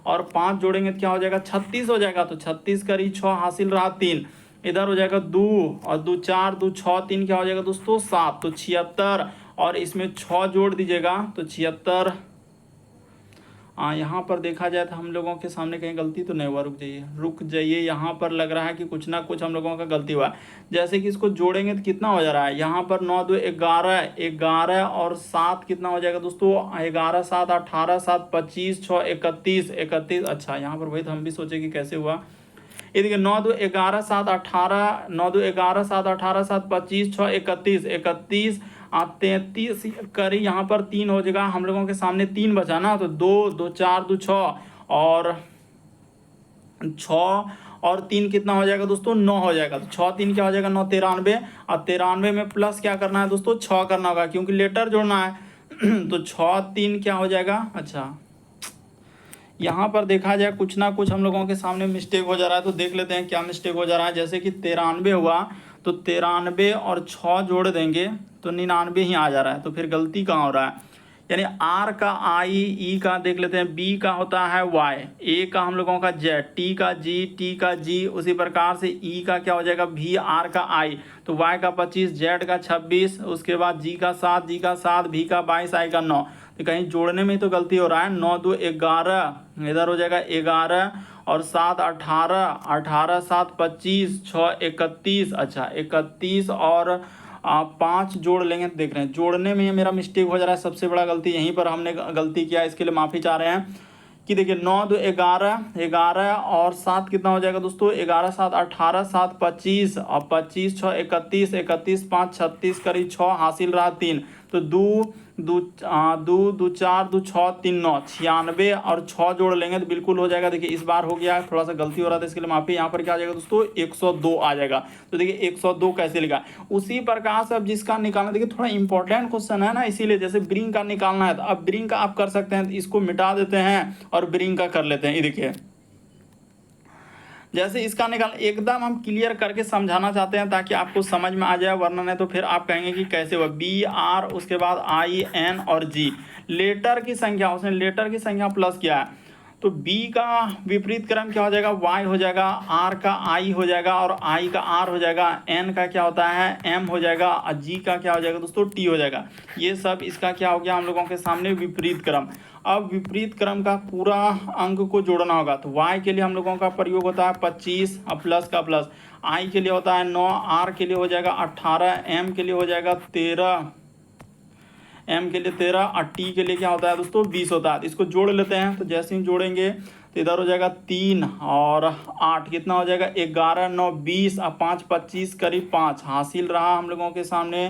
और 5 जोड़ेंगे तो क्या हो जाएगा 36 हो जाएगा। तो 36 करी 6 हासिल रहा 3, इधर हो जाएगा 2 और 2 4 2 6 3 क्या हो जाएगा दोस्तों 7, तो 76, और इसमें 6 जोड़ दीजिएगा तो 76। यहाँ पर देखा जाए तो हम लोगों के सामने कहीं गलती तो नहीं हुआ, रुक जाइए, यहाँ पर लग रहा है कि कुछ ना कुछ हम लोगों का गलती हुआ। जैसे कि इसको जोड़ेंगे तो कितना हो जा रहा है, यहाँ पर 9 2 11, 11 और 7 कितना हो जाएगा दोस्तों 11 7 18 7 25 6 31 31। अच्छा यहाँ पर वही तो हम भी सोचे कि कैसे हुआ। ये देखिए 9 2 11 7 18, 9 2 11 7 18 7 25 6 31 31 33 करी, यहाँ पर 3 हो जाएगा, हम लोगों के सामने 3 बचा ना, तो 2 2 4 2 6 और 6 और 3 कितना हो जाएगा दोस्तों 9 हो जाएगा। तो 6 3 क्या हो जाएगा 9 93, और 93 में प्लस क्या करना है दोस्तों 6 करना होगा क्योंकि लेटर जोड़ना है। तो 6 3 क्या हो जाएगा, अच्छा यहाँ पर देखा जाए कुछ ना कुछ हम लोगों के सामने मिस्टेक हो जा रहा है, तो देख लेते हैं क्या मिस्टेक हो जा रहा है। जैसे कि 93 हुआ तो 93 और 6 जोड़ देंगे तो 99 ही आ जा रहा है, तो फिर गलती कहाँ हो रहा है, यानी R का I, E का देख लेते हैं, B का होता है Y, A का हम लोगों का Z, T का G, T का G, उसी प्रकार से E का क्या हो जाएगा V, R का I, तो Y का 25, Z का 26, उसके बाद G का 7, G का 7, V का 22, I का 9। तो कहीं जोड़ने में ही तो गलती हो रहा है। 9 2 11, इधर हो जाएगा 11 और 7 18, 18 7 25, 6 31, अच्छा 31 और 5 जोड़ लेंगे तो देख रहे हैं जोड़ने में मेरा मिस्टेक हो जा रहा है। सबसे बड़ा गलती यहीं पर हमने गलती किया, इसके लिए माफ़ी चाह रहे हैं। कि देखिए 9 2 11, 11 और 7 कितना हो जाएगा दोस्तों, 11 7 18, 7 25 और 25 6 31, 31 5 36, करीब 6 हासिल रहा 3, तो 2 2 2 4 2 6 3 9 96 और 6 जोड़ लेंगे तो बिल्कुल हो जाएगा। देखिए इस बार हो गया, थोड़ा सा गलती हो रहा था इसके लिए माफ़ी। यहाँ पर क्या आ जाएगा दोस्तों, 102 आ जाएगा। तो देखिए 102 कैसे लिखा, उसी प्रकार से अब जिसका निकालना, देखिए थोड़ा इंपॉर्टेंट क्वेश्चन है ना, इसीलिए जैसे ब्रिंग का निकालना है तो अब ब्रिंग का आप कर सकते हैं, तो इसको मिटा देते हैं और ब्रिंग का कर लेते हैं। ये देखिए जैसे इसका निकाल एकदम हम क्लियर करके समझाना चाहते हैं ताकि आपको समझ में आ जाए, वरना नहीं तो फिर आप कहेंगे कि कैसे हुआ। बी आर उसके बाद आई एन और जी, लेटर की संख्या, उसने लेटर की संख्या प्लस किया है, तो बी का विपरीत क्रम क्या हो जाएगा, वाई हो जाएगा, आर का आई हो जाएगा और आई का आर हो जाएगा, एन का क्या होता है एम हो जाएगा और जी का क्या हो जाएगा दोस्तों टी हो जाएगा। ये सब इसका क्या हो गया हम लोगों के सामने विपरीत क्रम। अब विपरीत क्रम का पूरा अंक को जोड़ना होगा, तो y के लिए हम लोगों का प्रयोग होता है 25 और प्लस का प्लस, i के लिए होता है 9, r के लिए हो जाएगा 18, m के लिए हो जाएगा 13, m के लिए 13 और t के लिए क्या होता है दोस्तों 20 होता है। तो इसको जोड़ लेते हैं, तो जैसे ही जोड़ेंगे तो इधर हो जाएगा 3 और 8 कितना हो जाएगा 11 9 20 और 5 25, करीब 5 हासिल रहा हम लोगों के सामने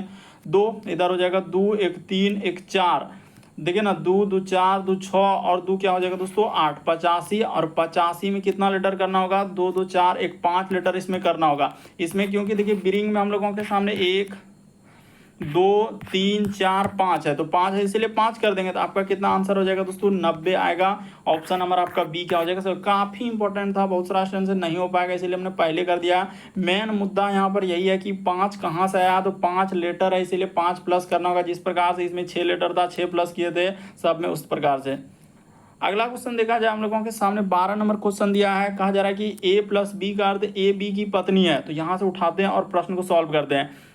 2, इधर हो जाएगा 2 1 3 1 4, देखिए ना 2 2 4 2 6 और 2 क्या हो जाएगा दोस्तों 8, 85 और 85 में कितना लीटर करना होगा 2 2 4 1 5 लीटर इसमें करना होगा इसमें, क्योंकि देखिए ब्रिंग में हम लोगों के सामने 1 2 3 4 5 है, तो 5 है इसलिए 5 कर देंगे, तो आपका कितना आंसर हो जाएगा दोस्तों 90 आएगा। ऑप्शन नंबर आपका बी क्या हो जाएगा। सर काफ़ी इंपॉर्टेंट था, बहुत सारा स्टूडेंट से नहीं हो पाएगा इसलिए हमने पहले कर दिया। मेन मुद्दा यहाँ पर यही है कि 5 कहाँ से आया, तो 5 लेटर है इसीलिए 5 प्लस करना होगा। जिस प्रकार से इसमें 6 लेटर था 6 प्लस किए थे सब में, उस प्रकार से। अगला क्वेश्चन देखा जाए हम लोगों के सामने 12 नंबर क्वेश्चन दिया है, कहा जा रहा है कि ए प्लस बी का अर्थ ए बी की पत्नी है। तो यहाँ से उठाते हैं और प्रश्न को सॉल्व करते हैं।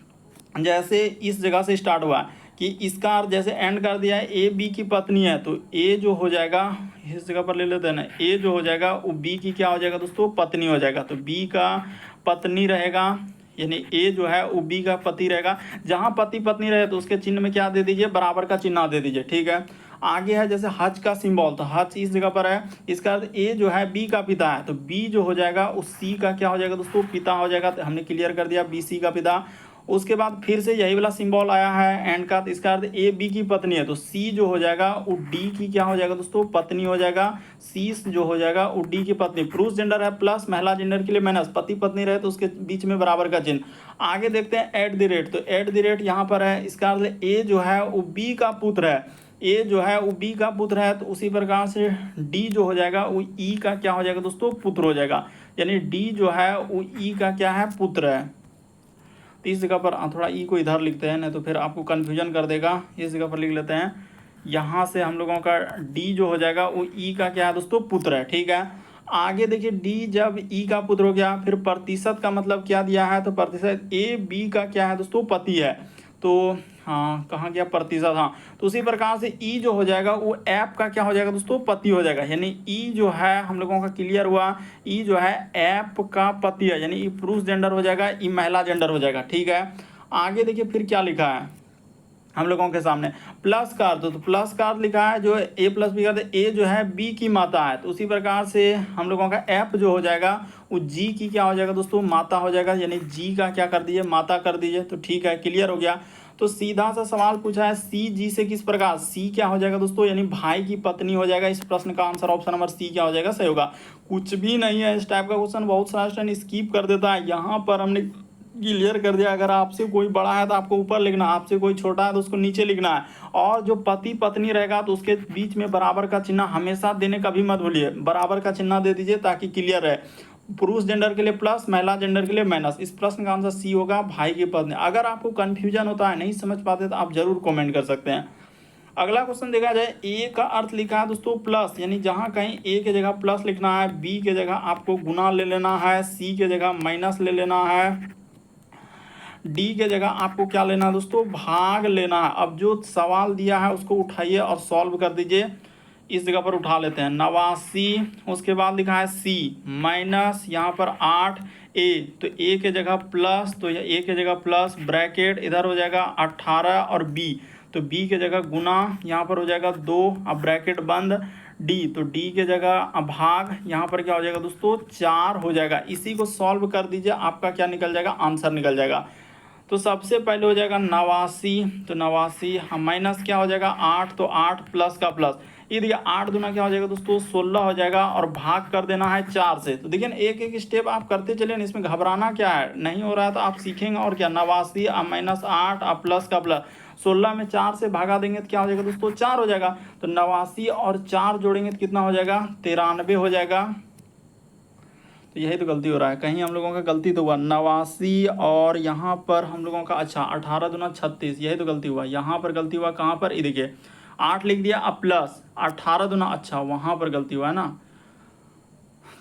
जैसे इस जगह से स्टार्ट हुआ कि इसका अर्थ जैसे एंड कर दिया है ए बी की पत्नी है, तो ए जो हो जाएगा इस जगह पर ले लेते हैं ना, ए जो हो जाएगा वो बी की क्या हो जाएगा दोस्तों पत्नी हो जाएगा। तो बी का पत्नी रहेगा, यानी ए जो है वो बी का पति रहेगा। जहाँ पति पत्नी रहे तो उसके चिन्ह में क्या दे दीजिए, बराबर का चिन्ह दे दीजिए, ठीक है। आगे है जैसे हज का सिंबल, तो हज इस जगह पर है, इसका अर्थ ए जो है बी का पिता है, तो बी जो हो जाएगा उस सी का क्या हो जाएगा दोस्तों पिता हो जाएगा। तो हमने क्लियर कर दिया बी सी का पिता। उसके बाद फिर से यही वाला सिंबल आया है एंड का, तो इसका अर्थ ए बी की पत्नी है, तो सी जो हो जाएगा वो डी की क्या हो जाएगा दोस्तों पत्नी हो जाएगा। सी जो हो जाएगा वो डी की पत्नी, पुरुष जेंडर है प्लस, महिला जेंडर के लिए माइनस, पति पत्नी रहे तो उसके बीच में बराबर का चिन्ह। आगे देखते हैं एट द रेट, तो एट द रेट यहाँ पर है, इसका अर्थ ए जो है वो बी का पुत्र है, ए जो है वो बी का पुत्र है, तो उसी प्रकार से डी जो हो जाएगा वो ई का क्या हो जाएगा दोस्तों पुत्र हो जाएगा, यानी डी जो है वो ई का क्या है पुत्र है। तो इस जगह पर थोड़ा ई को इधर लिखते हैं, नहीं तो फिर आपको कन्फ्यूजन कर देगा। इस जगह पर लिख लेते हैं, यहाँ से हम लोगों का डी जो हो जाएगा वो ई का क्या है दोस्तों पुत्र है, ठीक है। आगे देखिए डी जब ई का पुत्र हो गया, फिर प्रतिशत का मतलब क्या दिया है, तो प्रतिशत ए बी का क्या है दोस्तों पति है, तो हाँ कहाँ गया प्रतिशत, हाँ। तो उसी प्रकार से ई जो हो जाएगा वो ऐप का क्या हो जाएगा दोस्तों पति हो जाएगा, यानी ई जो है हम लोगों का क्लियर हुआ, ई जो है ऐप का पति है, यानी ई पुरुष जेंडर हो जाएगा, ई महिला जेंडर हो जाएगा, ठीक है। आगे देखिए फिर क्या लिखा है हम लोगों के सामने प्लस का अर्थ, तो प्लस का अर्थ लिखा है जो ए प्लस बी का, ए जो है बी की माता है, तो उसी प्रकार से हम लोगों का ऐप जो हो जाएगा वो जी की क्या हो जाएगा दोस्तों माता हो जाएगा, यानी जी का क्या कर दीजिए माता कर दीजिए। तो ठीक है क्लियर हो गया। तो सीधा सा सवाल पूछा है सी जी से किस प्रकार, सी क्या हो जाएगा दोस्तों यानी भाई की पत्नी हो जाएगा। इस प्रश्न का आंसर ऑप्शन नंबर सी क्या हो जाएगा सही होगा। कुछ भी नहीं है इस टाइप का क्वेश्चन, बहुत सारा स्टूडेंट स्किप कर देता है, यहाँ पर हमने क्लियर कर दिया। अगर आपसे कोई बड़ा है तो आपको ऊपर लिखना, आपसे कोई छोटा है तो उसको नीचे लिखना है, और जो पति पत्नी रहेगा तो उसके बीच में बराबर का चिन्ह हमेशा देने का भी मत भूलिए, बराबर का चिन्ह दे दीजिए ताकि क्लियर रहे। पुरुष जेंडर के लिए प्लस, महिला जेंडर के लिए माइनस। इस प्रश्न का आंसर सी होगा भाई की पत्नी। अगर आपको कंफ्यूजन होता है नहीं समझ पाते तो आप जरूर कमेंट कर सकते हैं। अगला क्वेश्चन देखा जाए, ए का अर्थ लिखा है दोस्तों प्लस, यानी जहां कहीं ए के जगह प्लस लिखना है, बी के जगह आपको गुना ले लेना है, सी के जगह माइनस ले लेना है, डी के जगह आपको क्या लेना है दोस्तों, भाग लेना है। अब जो सवाल दिया है उसको उठाइए और सॉल्व कर दीजिए। इस जगह पर उठा लेते हैं 89, उसके बाद लिखा है सी माइनस यहाँ पर 8 ए, तो ए के जगह प्लस, तो ए के जगह प्लस ब्रैकेट इधर हो जाएगा 18 और बी, तो बी के जगह गुना यहाँ पर हो जाएगा 2, अब ब्रैकेट बंद डी, तो डी के जगह भाग यहाँ पर क्या हो जाएगा दोस्तों 4 हो जाएगा। इसी को सॉल्व कर दीजिए, आपका क्या निकल जाएगा, आंसर निकल जाएगा। तो सबसे पहले हो जाएगा 89, तो 89 माइनस क्या हो जाएगा 8, तो 8 प्लस का प्लस, ये देखिए 8 दूना क्या हो जाएगा दोस्तों 16 हो जाएगा, और भाग कर देना है 4 से। तो देखिए एक एक स्टेप आप करते चले, इसमें घबराना क्या है, नहीं हो रहा है तो आप सीखेंगे और क्या। 89 अब माइनस 8 अब प्लस का प्लस, 16 में 4 से भागा देंगे तो क्या हो जाएगा दोस्तों 4 हो जाएगा। तो 89 और 4 जोड़ेंगे तो कितना हो जाएगा 93 हो जाएगा। तो यही तो गलती हो रहा है, कहीं हम लोगों का गलती तो हुआ 89 और यहाँ पर हम लोगों का अच्छा 18 दूना 36, यही तो गलती हुआ, यहाँ पर गलती हुआ कहाँ पर, ये देखिए 8 लिख दिया अब प्लस 18 दूना, अच्छा वहाँ पर गलती हुआ है ना।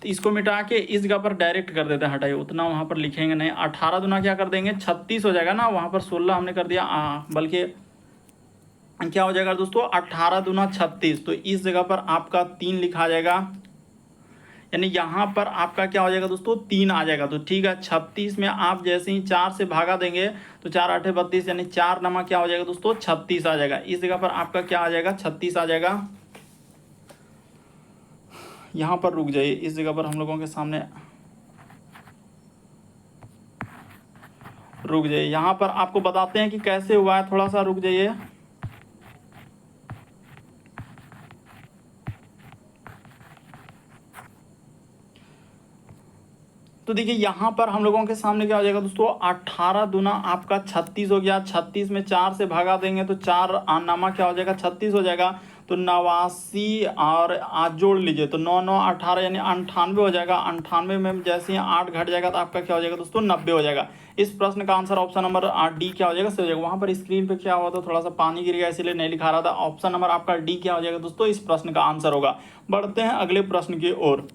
तो इसको मिटा के इस जगह पर डायरेक्ट कर देते हैं, हटाइए उतना वहाँ पर लिखेंगे नहीं। 18 दूना क्या कर देंगे 36 हो जाएगा ना, वहाँ पर 16 हमने कर दिया, बल्कि क्या हो जाएगा दोस्तों 18 दूना 36, तो इस जगह पर आपका 3 लिखा जाएगा, यानी यहाँ पर आपका क्या हो जाएगा दोस्तों 3 आ जाएगा। तो ठीक है 36 में आप जैसे ही 4 से भागा देंगे तो 4 8 32, यानी 4 नमा क्या हो जाएगा दोस्तों 36 आ जाएगा। इस जगह पर आपका क्या आ जाएगा 36 आ जाएगा। यहाँ पर रुक जाइए, इस जगह पर हम लोगों के सामने रुक जाइए, यहाँ पर आपको बताते हैं कि कैसे हुआ है, थोड़ा सा रुक जाइए। तो देखिए यहाँ पर हम लोगों के सामने क्या हो जाएगा दोस्तों 18 दूना आपका 36 हो गया, 36 में 4 से भागा देंगे तो 4 नामा क्या हो जाएगा 36 हो जाएगा। तो 89 और आज जोड़ लीजिए तो 9 9 18 यानी 98 हो जाएगा। 98 में जैसे ही 8 घट जाएगा तो आपका क्या हो जाएगा दोस्तों 90 हो जाएगा। इस प्रश्न का आंसर ऑप्शन नंबर डी क्या हो जाएगा, सही हो जाएगा। वहाँ पर स्क्रीन पे क्या हुआ था, थोड़ा सा पानी गिर गया इसलिए नहीं लिखा रहा था। ऑप्शन नंबर आपका डी क्या हो जाएगा दोस्तों, इस प्रश्न का आंसर होगा। बढ़ते हैं अगले प्रश्न की ओर।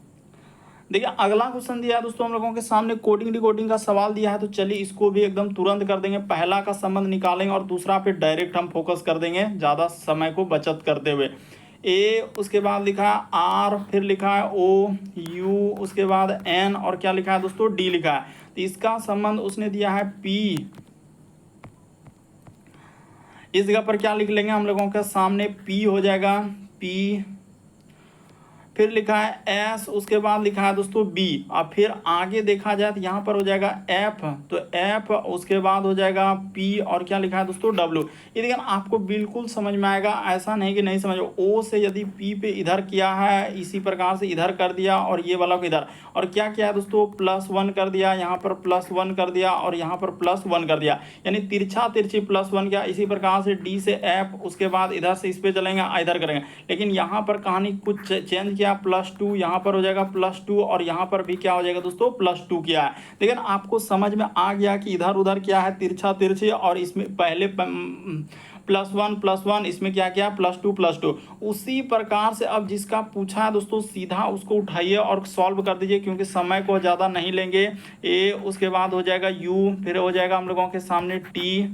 देखिए अगला क्वेश्चन दिया है दोस्तों हम लोगों के सामने, कोडिंग डिकोडिंग का सवाल दिया है, तो चलिए इसको भी एकदम तुरंत कर देंगे। पहला का संबंध निकालेंगे और दूसरा पे डायरेक्ट हम फोकस कर देंगे, ज़्यादा समय को बचत करते हुए। ए, उसके बाद लिखा है आर, फिर लिखा है ओ यू, उसके बाद एन, और क्या लिखा है दोस्तों डी लिखा है। तो इसका संबंध उसने दिया है पी। इस जगह पर क्या लिख लेंगे हम लोगों के सामने, पी हो जाएगा पी, फिर लिखा है एस, उसके बाद लिखा है दोस्तों बी, और फिर आगे देखा जाए तो यहाँ पर हो जाएगा एफ, तो एफ, उसके बाद हो जाएगा पी, और क्या लिखा है दोस्तों डब्ल्यू। ये देखिए आपको बिल्कुल समझ में आएगा, ऐसा नहीं कि नहीं समझ। ओ से यदि पी पे इधर किया है, इसी प्रकार से इधर कर दिया, और ये वाला को इधर, और क्या किया है दोस्तों +1 कर दिया, यहाँ पर +1 कर दिया, और यहाँ पर +1 कर दिया, यानी तिरछा तिरछी +1 किया। इसी प्रकार से डी से एफ, उसके बाद इधर से इस पे चलेंगे, इधर करेंगे। लेकिन यहाँ पर कहानी कुछ चेंज किया, +2 यहाँ पर हो जाएगा +2, और यहाँ पर भी क्या हो जाएगा दोस्तों +2 किया है। लेकिन आपको समझ में आ गया कि इधर उधर क्या है तिरछा तिरछी, और इसमें पहले +1 इसमें क्या किया +2 उसी प्रकार से अब जिसका पूछा है दोस्तों सीधा उसको उठाइए और सॉल्व कर दीजिए, क्योंकि समय को ज़्यादा नहीं लेंगे। ए, उसके बाद हो जाएगा यू, फिर हो जाएगा हम लोगों के सामने टी,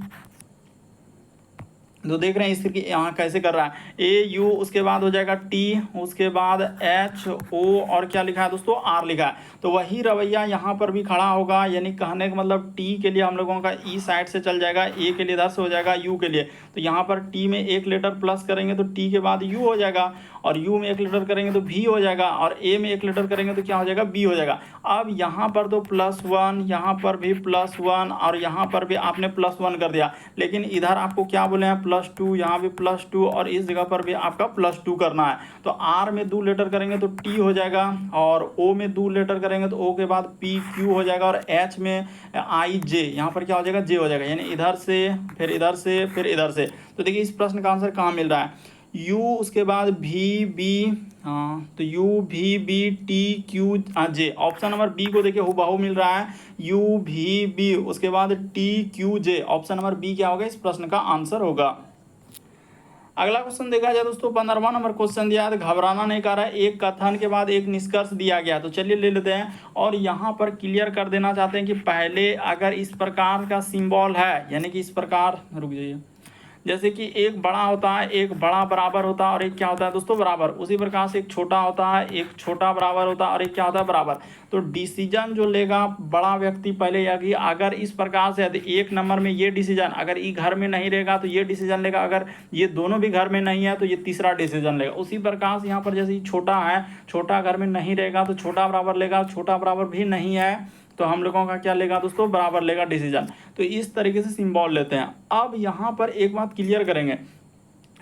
तो देख रहे हैं इसकी यहाँ कैसे कर रहा है, ए यू, उसके बाद हो जाएगा टी, उसके बाद एच ओ, और क्या लिखा है दोस्तों आर लिखा है। तो वही रवैया यहाँ पर भी खड़ा होगा, यानी कहने का मतलब टी के लिए हम लोगों का ई साइड से चल जाएगा, ए के लिए इधर से हो जाएगा यू के लिए। तो यहाँ पर टी में एक लेटर प्लस करेंगे तो टी के बाद यू हो जाएगा, और यू में एक लेटर करेंगे तो भी हो जाएगा, और ए में एक लेटर करेंगे तो क्या हो जाएगा बी हो जाएगा। अब यहाँ पर तो +1, यहाँ पर भी +1, और यहाँ पर भी आपने +1 कर दिया, लेकिन इधर आपको क्या बोले हैं +2, यहाँ भी +2, और इस जगह पर भी आपका +2 करना है। तो आर में 2 लेटर करेंगे तो टी हो जाएगा, और ओ में 2 लेटर करेंगे तो ओ के बाद पी क्यू हो जाएगा, और एच में आई जे, यहाँ पर क्या हो जाएगा जे हो जाएगा, यानी इधर से फिर इधर से फिर इधर से। तो देखिए इस प्रश्न का आंसर कहाँ मिल रहा है, यू, उसके बाद भी बी, तो यू भी बी टी क्यू जे, ऑप्शन नंबर बी को देखिए हुबहू मिल रहा है, यू भी बी, उसके बाद टी क्यू जे, ऑप्शन नंबर बी क्या होगा इस प्रश्न का आंसर होगा। अगला क्वेश्चन देखा जाए दोस्तों 15वां नंबर क्वेश्चन दिया है, घबराना नहीं कर रहा है, एक कथन के बाद एक निष्कर्ष दिया गया। तो चलिए ले लेते हैं और यहाँ पर क्लियर कर देना चाहते हैं कि पहले अगर इस प्रकार का सिंबल है, यानी कि इस प्रकार, रुक जाइए, जैसे कि एक बड़ा होता है, एक बड़ा बराबर होता है और एक क्या होता है दोस्तों बराबर, उसी प्रकार से एक छोटा होता है, एक छोटा बराबर होता है और एक क्या होता है बराबर। तो डिसीजन जो लेगा बड़ा व्यक्ति पहले या कि अगर इस प्रकार से है, एक नंबर में ये डिसीजन, अगर ये घर में नहीं रहेगा तो ये डिसीजन लेगा, अगर ये दोनों भी घर में नहीं है तो ये तीसरा डिसीजन लेगा। उसी प्रकार से यहाँ पर जैसे छोटा है, छोटा घर में नहीं रहेगा तो छोटा बराबर लेगा, छोटा बराबर भी नहीं है तो हम लोगों का क्या लेगा दोस्तों बराबर लेगा डिसीजन। तो इस तरीके से सिंबल लेते हैं। अब यहाँ पर एक बात क्लियर करेंगे,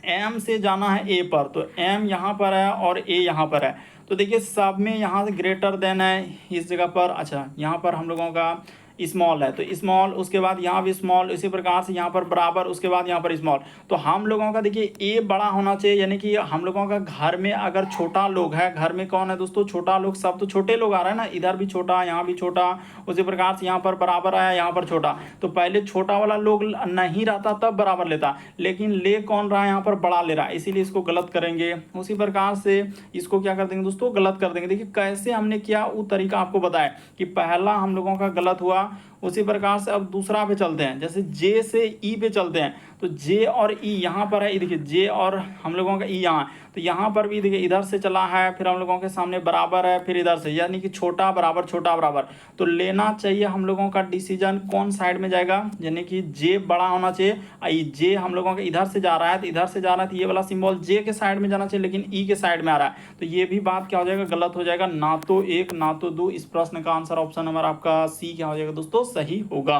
एम से जाना है ए पर, तो एम यहाँ पर है और ए यहाँ पर है। तो देखिए सब में यहाँ से ग्रेटर देन है इस जगह पर, अच्छा यहाँ पर हम लोगों का स्मॉल है तो स्मॉल, उसके बाद यहाँ भी स्मॉल, इसी प्रकार से यहाँ पर बराबर, उसके बाद यहाँ पर स्मॉल। तो हम लोगों का देखिए ए बड़ा होना चाहिए, यानी कि हम लोगों का घर में अगर छोटा लोग है, घर में कौन है दोस्तों छोटा लोग, सब तो छोटे लोग आ रहे हैं ना, इधर भी छोटा यहाँ भी छोटा, उसी प्रकार से यहाँ पर बराबर आया यहाँ पर छोटा। तो पहले छोटा वाला लोग नहीं रहता तब बराबर लेता, लेकिन ले कौन रहा है यहाँ पर बड़ा ले रहा है, इसीलिए इसको गलत करेंगे। उसी प्रकार से इसको क्या कर देंगे दोस्तों गलत कर देंगे। देखिए कैसे हमने किया वो तरीका आपको बताया कि पहला हम लोगों का गलत हुआ, उसी प्रकार से अब दूसरा पे चलते हैं, जैसे जे से ई पे चलते हैं। तो जे और ई यहाँ पर है, देखिए जे और हम लोगों का ई यहाँ, तो यहाँ पर भी देखिए इधर से चला है, फिर हम लोगों के सामने बराबर है, फिर इधर से, यानी कि छोटा बराबर छोटा बराबर। तो लेना चाहिए हम लोगों का डिसीजन कौन साइड में जाएगा, यानी कि जे बड़ा होना चाहिए। जे हम लोगों का इधर से जा रहा है, तो इधर से जा रहा है तो ये वाला सिंबल जे के साइड में जाना चाहिए, लेकिन ई के साइड में आ रहा है, तो ये भी बात क्या हो जाएगा गलत हो जाएगा, ना तो एक ना तो दो। इस प्रश्न का आंसर ऑप्शन नंबर आपका सी क्या हो जाएगा दोस्तों सही होगा।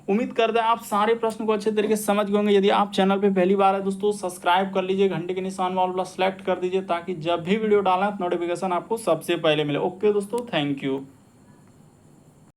उम्मीद करते हैं आप सारे प्रश्न को अच्छे तरीके से समझ गए होंगे। यदि आप चैनल पे पहली बार है दोस्तों सब्सक्राइब कर लीजिए, घंटे के निशान वाला सेलेक्ट कर दीजिए ताकि जब भी वीडियो डालें नोटिफिकेशन आपको सबसे पहले मिले। ओके दोस्तों, थैंक यू।